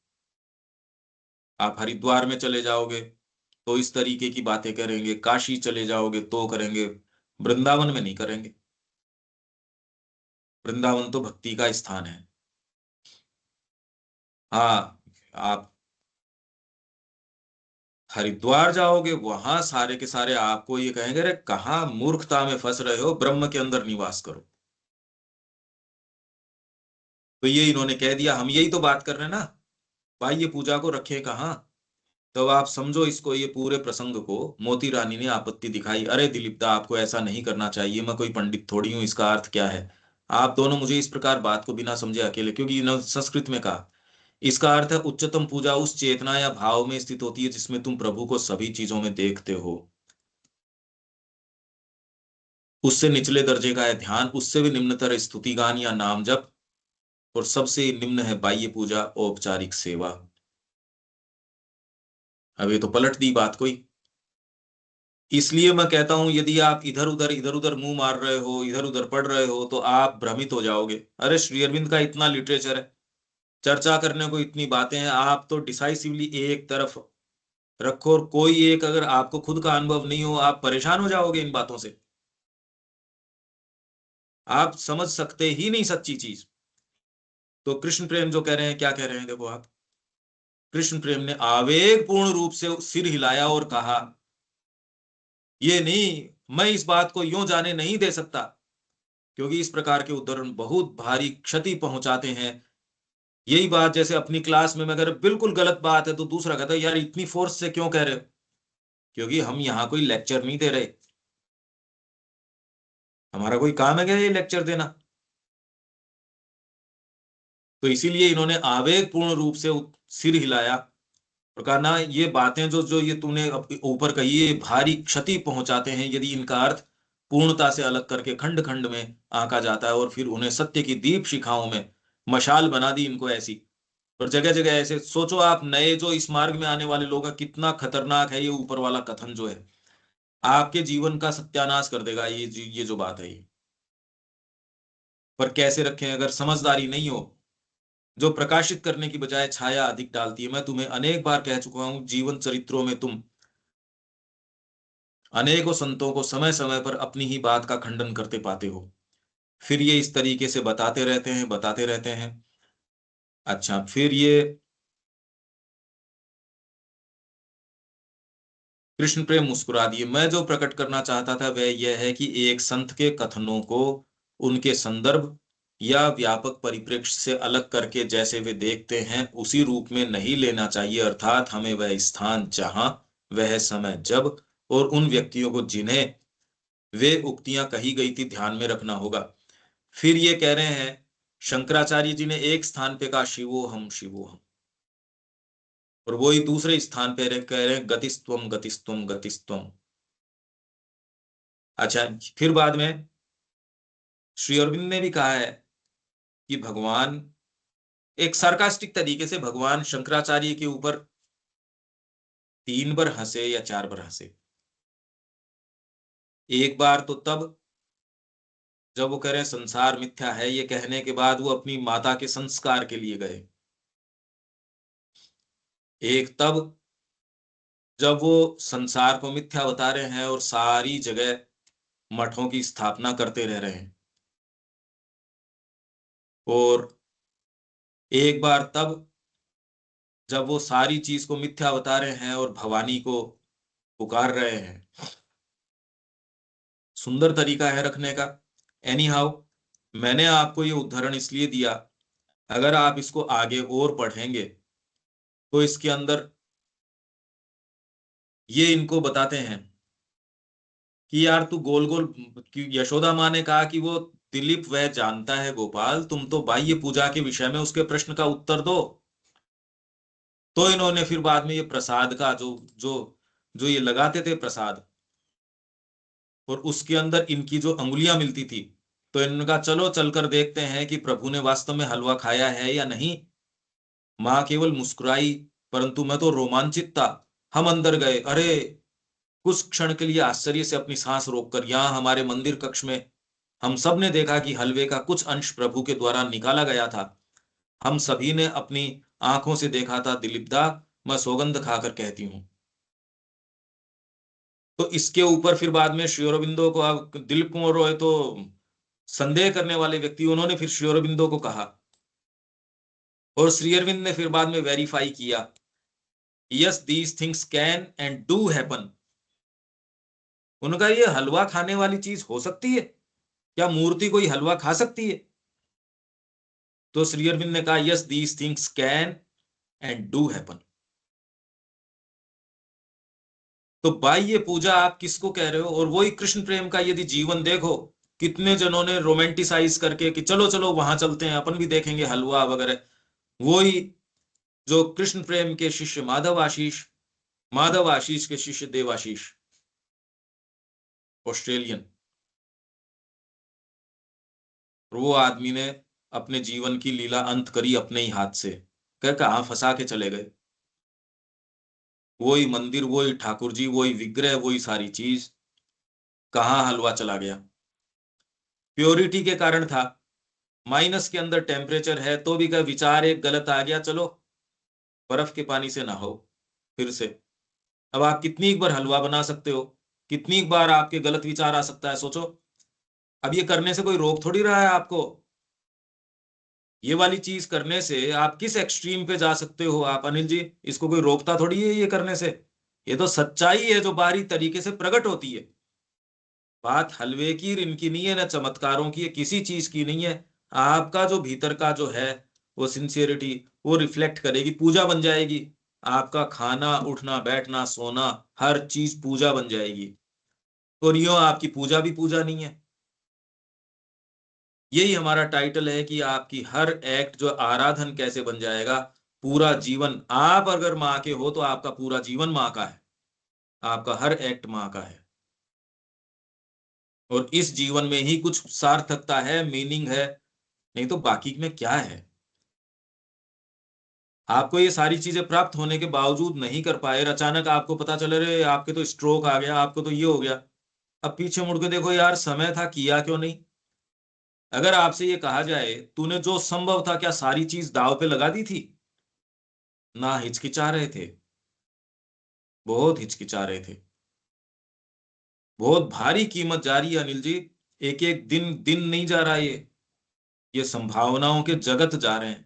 S1: आप हरिद्वार में चले जाओगे तो इस तरीके की बातें करेंगे, काशी चले जाओगे तो करेंगे, वृंदावन में नहीं करेंगे। वृंदावन तो भक्ति का स्थान है। हाँ, आप हरिद्वार जाओगे, वहां सारे के सारे आपको ये कहेंगे, अरे कहाँ मूर्खता में फंस रहे हो, ब्रह्म के अंदर निवास करो। तो ये इन्होंने कह दिया, हम यही तो बात कर रहे हैं ना, बाह्य पूजा को रखे कहाँ। तो आप समझो इसको, ये पूरे प्रसंग को मोती रानी ने आपत्ति दिखाई। अरे दिलीप दा, आपको ऐसा नहीं करना चाहिए, मैं कोई पंडित थोड़ी हूं, इसका अर्थ क्या है? आप दोनों मुझे इस प्रकार बात को बिना समझे अकेले, क्योंकि इन्होंने संस्कृत में कहा, इसका अर्थ है उच्चतम पूजा उस चेतना या भाव में स्थित होती है जिसमें तुम प्रभु को सभी चीजों में देखते हो। उससे निचले दर्जे का है ध्यान, उससे भी निम्नतर स्तुति गान या नाम जप, और सबसे निम्न है बाह्य पूजा, औपचारिक सेवा। अब ये तो पलट दी बात कोई। इसलिए मैं कहता हूं यदि आप इधर उधर मुंह मार रहे हो, इधर उधर पढ़ रहे हो, तो आप भ्रमित हो जाओगे। अरे श्री अरविंद का इतना लिटरेचर है, चर्चा करने को इतनी बातें हैं, आप तो डिसाइसिवली एक तरफ रखो, और कोई एक, अगर आपको खुद का अनुभव नहीं हो, आप परेशान हो जाओगे इन बातों से, आप समझ सकते ही नहीं सच्ची चीज। तो कृष्ण प्रेम जो कह रहे हैं, क्या कह रहे हैं देखो आप, कृष्ण प्रेम ने आवेग पूर्ण रूप से सिर हिलाया और कहा, ये नहीं, मैं इस बात को यूं जाने नहीं दे सकता, क्योंकि इस प्रकार के उद्धरण बहुत भारी क्षति पहुंचाते हैं। यही बात जैसे अपनी क्लास में मैं अगर बिल्कुल गलत बात है तो दूसरा कहता है यार इतनी फोर्स से क्यों कह रहे हो, क्योंकि हम यहां कोई लेक्चर नहीं दे रहे, हमारा कोई काम है क्या ये लेक्चर देना। तो इसीलिए इन्होंने आवेग पूर्ण रूप से सिर हिलाया और कहा ना, ये बातें जो जो ये तूने ऊपर कही, ये भारी क्षति पहुंचाते हैं यदि इनका अर्थ पूर्णता से अलग करके खंड खंड में आंका जाता है, और फिर उन्हें सत्य की दीप शिखाओं में मशाल बना दी इनको ऐसी। और जगह जगह ऐसे सोचो आप, नए जो इस मार्ग में आने वाले लोग हैं, कितना खतरनाक है ये ऊपर वाला कथन जो है, आपके जीवन का सत्यानाश कर देगा ये जो बात है ये। पर कैसे रखें, अगर समझदारी नहीं हो, जो प्रकाशित करने की बजाय छाया अधिक डालती है। मैं तुम्हें अनेक बार कह चुका हूं, जीवन चरित्रों में तुम अनेकों संतों को समय समय पर अपनी ही बात का खंडन करते पाते हो, फिर ये इस तरीके से बताते रहते हैं। अच्छा, फिर ये कृष्ण प्रेम मुस्कुरा दिए। मैं जो प्रकट करना चाहता था वह यह है कि एक संत के कथनों को उनके संदर्भ या व्यापक परिप्रेक्ष्य से अलग करके जैसे वे देखते हैं उसी रूप में नहीं लेना चाहिए, अर्थात हमें वह स्थान जहां, वह समय जब, और उन व्यक्तियों को जिन्हें वे उक्तियां कही गई थी ध्यान में रखना होगा। फिर ये कह रहे हैं, शंकराचार्य जी ने एक स्थान पे कहा शिवोहम शिवोहम, और वही दूसरे स्थान पे कह रहे हैं गतिस्त्वम गतिस्त्वम गतिस्त्वम। अच्छा, फिर बाद में श्री अरविंद ने भी कहा है कि भगवान, एक सार्कास्टिक तरीके से भगवान शंकराचार्य के ऊपर 3 बार हंसे या 4 बार हंसे। एक बार तो तब जब वो कह रहे हैं संसार मिथ्या है, ये कहने के बाद वो अपनी माता के संस्कार के लिए गए। एक तब जब वो संसार को मिथ्या बता रहे हैं और सारी जगह मठों की स्थापना करते रह रहे हैं। और एक बार तब जब वो सारी चीज को मिथ्या बता रहे हैं और भवानी को पुकार रहे हैं। सुंदर तरीका है रखने का। एनी हाउ, मैंने आपको ये उदाहरण इसलिए दिया, अगर आप इसको आगे और पढ़ेंगे तो इसके अंदर ये इनको बताते हैं कि यार तू गोल गोल, यशोदा माँ ने कहा कि वो दिलीप वह जानता है गोपाल, तुम तो बाह्य पूजा के विषय में उसके प्रश्न का उत्तर दो। तो इन्होंने फिर बाद में ये प्रसाद का जो जो जो ये लगाते थे प्रसाद, और उसके अंदर इनकी जो अंगुलियां मिलती थी, तो इन्होंने कहा चलो चलकर देखते हैं कि प्रभु ने वास्तव में हलवा खाया है या नहीं। माँ केवल मुस्कुराई, परंतु मैं तो रोमांचित था। हम अंदर गए, अरे कुछ क्षण के लिए आश्चर्य से अपनी सांस रोककर यहाँ हमारे मंदिर कक्ष में हम सब ने देखा कि हलवे का कुछ अंश प्रभु के द्वारा निकाला गया था। हम सभी ने अपनी आंखों से देखा था दिलीपदा, मैं सौगंध खाकर कहती हूं। तो इसके ऊपर फिर बाद में श्री अरबिंदो को, अब दिलीप कुमार रॉय तो संदेह करने वाले व्यक्ति, उन्होंने फिर श्री अरबिंदो को कहा, और श्री अरविंद ने फिर बाद में वेरीफाई किया, yes these things can and do happen. उनका ये हलवा खाने वाली चीज हो सकती है क्या, मूर्ति कोई हलवा खा सकती है? तो श्री अरविंद ने कहा yes these things can and do happen. तो बाह्य पूजा आप किसको कह रहे हो? और वही कृष्ण प्रेम का यदि जीवन देखो, कितने जनों ने रोमांटिसाइज करके कि चलो चलो वहां चलते हैं, अपन भी देखेंगे हलवा वगैरह। वही जो कृष्ण प्रेम के शिष्य माधव आशीष, माधव आशीष के शिष्य देवाशीष, ऑस्ट्रेलियन, और वो आदमी ने अपने जीवन की लीला अंत करी अपने ही हाथ से, कहाँ फंसा के चले गए। वही मंदिर, वही ठाकुर जी, वही विग्रह, वही सारी चीज, कहाँ हलवा चला गया। प्योरिटी के कारण था, माइनस के अंदर टेम्परेचर है तो भी का विचार एक गलत आ गया, चलो बर्फ के पानी से नहाओ फिर से। अब आप कितनी बार हलवा बना सकते हो, कितनी बार आपके गलत विचार आ सकता है, सोचो। अब ये करने से कोई रोक थोड़ी रहा है आपको। ये वाली चीज करने से आप किस एक्सट्रीम पे जा सकते हो आप अनिल जी, इसको कोई रोकता थोड़ी है ये करने से। ये तो सच्चाई है जो बाहरी तरीके से प्रकट होती है। बात हलवे की, इनकी नहीं है, ना चमत्कारों की है, किसी चीज की नहीं है। आपका जो भीतर का जो है वो सिंसियरिटी, वो रिफ्लेक्ट करेगी, पूजा बन जाएगी। आपका खाना, उठना, बैठना, सोना, हर चीज पूजा बन जाएगी। और यूं आपकी पूजा भी पूजा नहीं है। यही हमारा टाइटल है कि आपकी हर एक्ट जो आराधन कैसे बन जाएगा। पूरा जीवन आप अगर माँ के हो तो आपका पूरा जीवन माँ का है, आपका हर एक्ट माँ का है। और इस जीवन में ही कुछ सार्थकता है, मीनिंग है, नहीं तो बाकी में क्या है। आपको ये सारी चीजें प्राप्त होने के बावजूद नहीं कर पाए, अचानक आपको पता चले रे आपके तो स्ट्रोक आ गया, आपको तो ये हो गया। अब पीछे मुड़ के देखो यार, समय था, किया क्यों नहीं। अगर आपसे ये कहा जाए तूने जो संभव था क्या सारी चीज दांव पे लगा दी थी, ना हिचकिचा रहे थे, बहुत हिचकिचा रहे थे। बहुत भारी कीमत जा रही है अनिल जी। एक एक दिन दिन नहीं जा रहा ये संभावनाओं के जगत जा रहे हैं।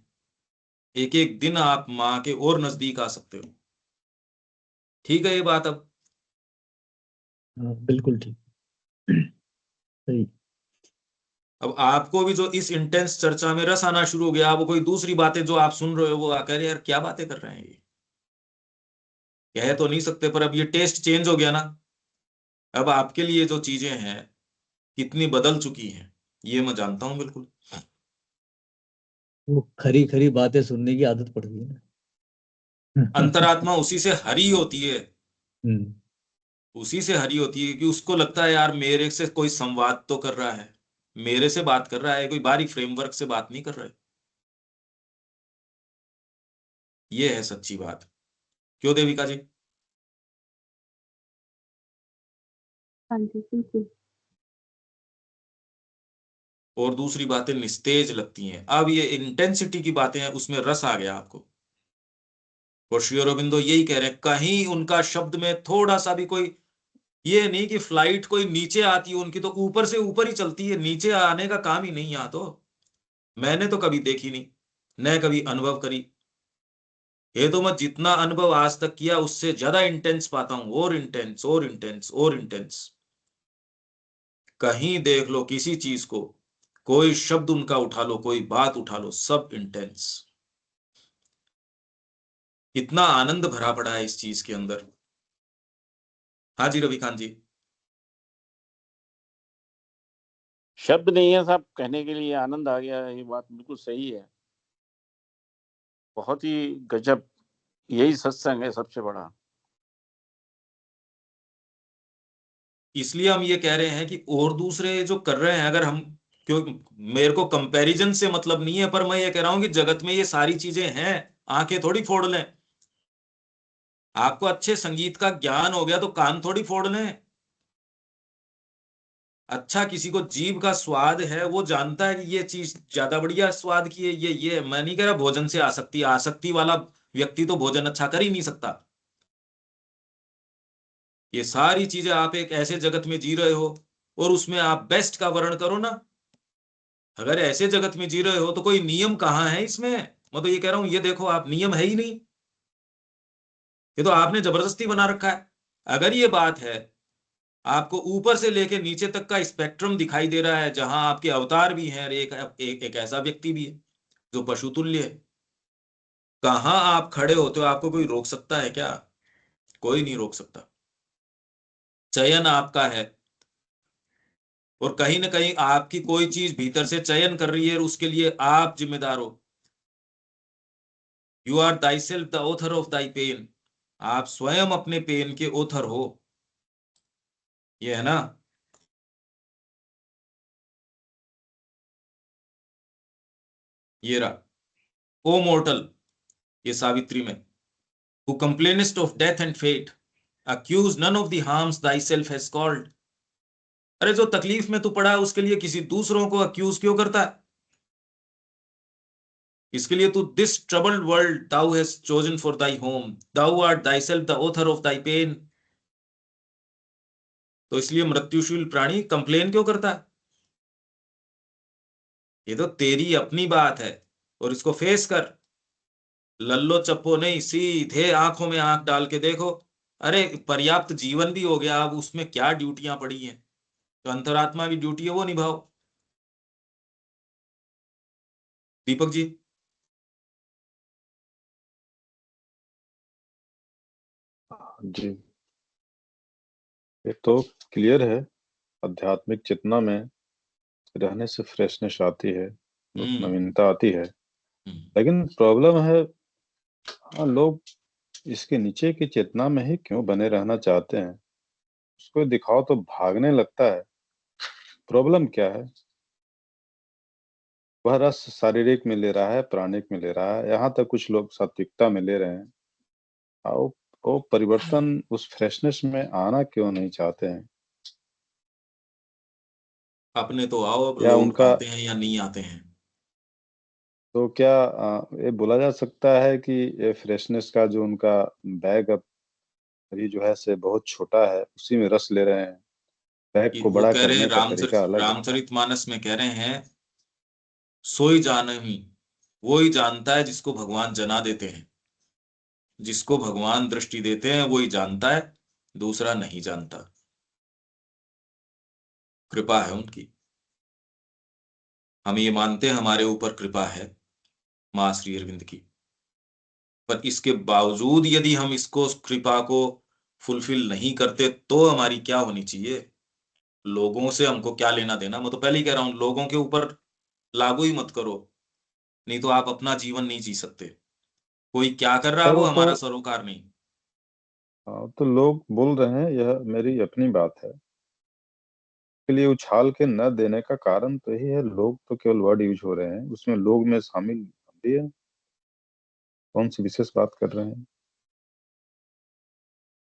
S1: एक एक दिन आप माँ के और नजदीक आ सकते हो। ठीक है ये बात। अब
S4: बिल्कुल ठीक। सही।
S1: अब आपको भी जो इस इंटेंस चर्चा में रस आना शुरू हो गया, वो कोई दूसरी बातें जो आप सुन रहे हो वो कह रहे यार क्या बातें कर रहे हैं ये, कह तो नहीं सकते, पर अब ये टेस्ट चेंज हो गया ना। अब आपके लिए जो चीजें हैं कितनी बदल चुकी हैं ये मैं जानता हूं बिल्कुल।
S4: वो खरी खरी बातें सुनने की आदत पड़ गई ना।
S1: अंतरात्मा उसी से हरी होती है,
S4: हम्म।
S1: उसी से हरी होती है कि उसको लगता है यार मेरे से कोई संवाद तो कर रहा है, मेरे से बात कर रहा है, कोई बाहरी फ्रेमवर्क से बात नहीं कर रहा है। ये है सच्ची बात। क्यों देविका जी?
S3: हाँ जी बिल्कुल।
S1: और दूसरी बातें निस्तेज लगती हैं। अब ये इंटेंसिटी की बातें हैं, उसमें रस आ गया आपको। और श्री अरबिंदो यही कह रहे हैं, कहीं उनका शब्द में थोड़ा सा भी कोई ये नहीं कि फ्लाइट कोई नीचे आती है, उनकी तो ऊपर से ऊपर ही चलती है, नीचे आने का काम ही नहीं। यहाँ तो मैंने तो कभी देखी नहीं, न कभी अनुभव करी। ये तो मैं जितना अनुभव आज तक किया उससे ज्यादा इंटेंस पाता हूं, और इंटेंस और इंटेंस और इंटेंस। कहीं देख लो किसी चीज को, कोई शब्द उनका उठा लो, कोई बात उठा लो, सब इंटेंस। इतना आनंद भरा पड़ा है इस चीज के अंदर। हाँ जी रविकांत जी।
S2: शब्द नहीं है साहब कहने के लिए, आनंद आ गया। ये बात बिल्कुल सही है, बहुत ही गजब। यही सत्संग है सबसे बड़ा।
S1: इसलिए हम ये कह रहे हैं कि और दूसरे जो कर रहे हैं, अगर हम, क्यों, मेरे को कंपैरिजन से मतलब नहीं है, पर मैं ये कह रहा हूं कि जगत में ये सारी चीजें हैं, आंखें थोड़ी फोड़ लें। आपको अच्छे संगीत का ज्ञान हो गया तो कान थोड़ी फोड़ लें। अच्छा किसी को जीभ का स्वाद है, वो जानता है कि ये चीज ज्यादा बढ़िया स्वाद की है, ये मैं नहीं कह रहा भोजन से आसक्ति, आसक्ति वाला व्यक्ति तो भोजन अच्छा कर ही नहीं सकता। ये सारी चीजें आप एक ऐसे जगत में जी रहे हो और उसमें आप बेस्ट का वर्ण करो ना। अगर ऐसे जगत में जी रहे हो तो कोई नियम कहाँ है इसमें। मैं तो ये कह रहा हूं, ये देखो आप, नियम है ही नहीं, ये तो आपने जबरदस्ती बना रखा है। अगर ये बात है, आपको ऊपर से लेके नीचे तक का स्पेक्ट्रम दिखाई दे रहा है, जहां आपके अवतार भी हैं और एक ऐसा व्यक्ति भी है जो पशुतुल्य है। कहाँ आप खड़े होते हो, आपको कोई रोक सकता है क्या? कोई नहीं रोक सकता। चयन आपका है, और कहीं ना कहीं आपकी कोई चीज भीतर से चयन कर रही है और उसके लिए आप जिम्मेदार हो। You are thyself the author of thy pain, आप स्वयं अपने पेन के ऑथर हो, ये है ना। ये रहा, ओ मोर्टल, ये सावित्री में, who complainest of death and fate, accuse none of the harms thyself has called। अरे जो तकलीफ में तू पड़ा है उसके लिए किसी दूसरों को अक्यूज क्यों करता है? इसके लिए तू, this troubled world thou hast chosen for thy home, thou art thyself the author of thy pain। तो इसलिए मृत्युशील प्राणी कंप्लेन क्यों करता है? ये तो तेरी अपनी बात है, और इसको फेस कर, लल्लो चप्पो नहीं, सीधे आंखों में आंख डाल के देखो। अरे पर्याप्त जीवन भी हो गया, अब उसमें क्या ड्यूटियां पड़ी हैं? तो अंतरात्मा की ड्यूटी है वो निभाओ। दीपक जी।
S5: जी, ये तो क्लियर है, आध्यात्मिक चेतना में रहने से फ्रेशनेस आती है, नवीनता आती है। लेकिन प्रॉब्लम है, हाँ, लोग इसके नीचे की चेतना में ही क्यों बने रहना चाहते हैं? उसको दिखाओ तो भागने लगता है। प्रॉब्लम क्या है? वह रस शारीरिक में ले रहा है, प्राणिक में ले रहा है, यहाँ तक कुछ लोग सात्विकता में ले रहे हैं। आओ, वो परिवर्तन, उस फ्रेशनेस में आना क्यों नहीं चाहते हैं?
S1: अपने तो आओ, अब
S5: या
S1: लोग
S5: उनका,
S1: आते हैं या नहीं आते हैं।
S5: तो क्या ये बोला जा सकता है कि ये फ्रेशनेस का जो उनका बैग अभी जो है से बहुत छोटा है, उसी में रस ले रहे हैं, बैग को
S1: वो
S5: बड़ा
S1: कह रहे हैं,
S5: करने का तरीका अलग है।
S1: रामचरितमानस में कह रहे हैं, सोई जानही, वो ही जानता है जिसको भगवान जना देते हैं, जिसको भगवान दृष्टि देते हैं वो ही जानता है, दूसरा नहीं जानता। कृपा है उनकी, हम ये मानते हैं हमारे ऊपर कृपा है मां श्री अरविंद की। पर इसके बावजूद यदि हम इसको, कृपा को फुलफिल नहीं करते, तो हमारी क्या होनी चाहिए? लोगों से हमको क्या लेना देना? मैं तो पहले ही कह रहा हूं, लोगों के ऊपर लागू ही मत करो, नहीं तो आप अपना जीवन नहीं जी सकते। कोई क्या कर रहा है
S5: खैर
S1: वो
S5: वो तो,
S1: हमारा सरोकार नहीं।
S5: हाँ, तो लोग बोल रहे हैं, यह मेरी अपनी बात है, के लिए उछाल के न देने का कारण तो यही है, लोग तो केवल वर्ड यूज हो रहे हैं, उसमें लोग में शामिल हम भी है। कौन सी विशेष बात कर रहे हैं?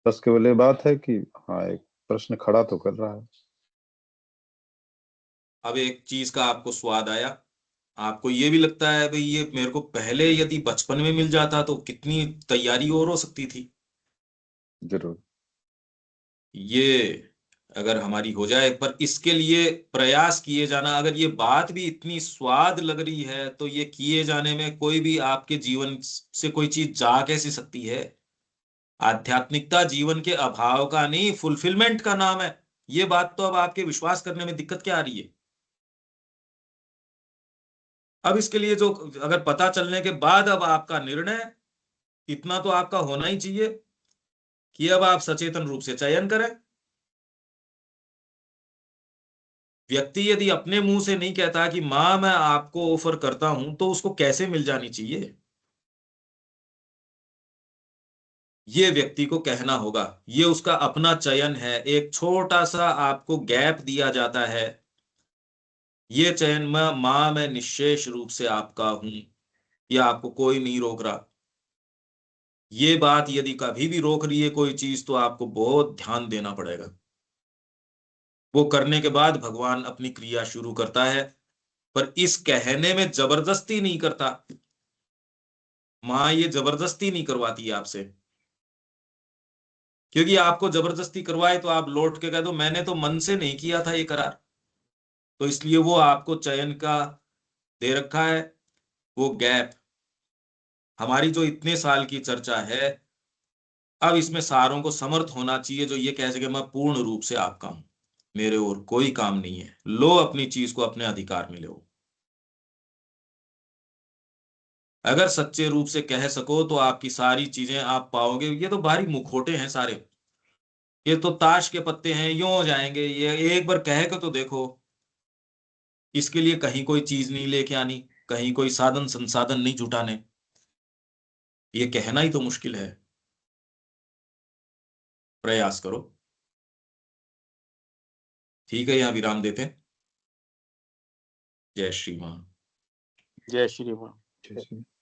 S5: बस केवल ये बात है कि हाँ, एक प्रश्न खड़ा तो कर रहा है।
S1: अब एक चीज का आपको स्वाद आया, आपको ये भी लगता है भाई ये मेरे को पहले यदि बचपन में मिल जाता तो कितनी तैयारी और हो सकती थी।
S5: जरूर।
S1: ये अगर हमारी हो जाए, पर इसके लिए प्रयास किए जाना, अगर ये बात भी इतनी स्वाद लग रही है तो ये किए जाने में कोई भी आपके जीवन से कोई चीज जा कैसे सकती है? आध्यात्मिकता जीवन के अभाव का नहीं, फुलफिलमेंट का नाम है। ये बात तो अब आपके विश्वास करने में दिक्कत क्या आ रही है? अब इसके लिए जो, अगर पता चलने के बाद अब आपका निर्णय, इतना तो आपका होना ही चाहिए कि अब आप सचेतन रूप से चयन करें। व्यक्ति यदि अपने मुंह से नहीं कहता कि मां मैं आपको ऑफर करता हूं, तो उसको कैसे मिल जानी चाहिए? ये व्यक्ति को कहना होगा, ये उसका अपना चयन है। एक छोटा सा आपको गैप दिया जाता है, ये चयन में मां मैं निश्शेष रूप से आपका हूं, या आपको कोई नहीं रोक रहा। ये बात यदि कभी भी रोक रही है कोई चीज, तो आपको बहुत ध्यान देना पड़ेगा। वो करने के बाद भगवान अपनी क्रिया शुरू करता है, पर इस कहने में जबरदस्ती नहीं करता। मां ये जबरदस्ती नहीं करवाती है आपसे, क्योंकि आपको जबरदस्ती करवाए तो आप लौट के कह दो मैंने तो मन से नहीं किया था ये करार। तो इसलिए वो आपको चयन का दे रखा है वो गैप। हमारी जो इतने साल की चर्चा है, अब इसमें सारों को समर्थ होना चाहिए जो ये कह सके मैं पूर्ण रूप से आपका हूं, मेरे और कोई काम नहीं है, लो अपनी चीज को अपने अधिकार में लो। अगर सच्चे रूप से कह सको तो आपकी सारी चीजें आप पाओगे। ये तो भारी मुखौटे हैं सारे, ये तो ताश के पत्ते हैं, यूं हो जाएंगे। ये एक बार कह के तो देखो। इसके लिए कहीं कोई चीज नहीं लेके आनी, कहीं कोई साधन संसाधन नहीं जुटाने। ये कहना ही तो मुश्किल है। प्रयास करो। ठीक है, यहाँ विराम देते हैं। जय श्री राम।
S2: जय श्री राम।
S5: जैसे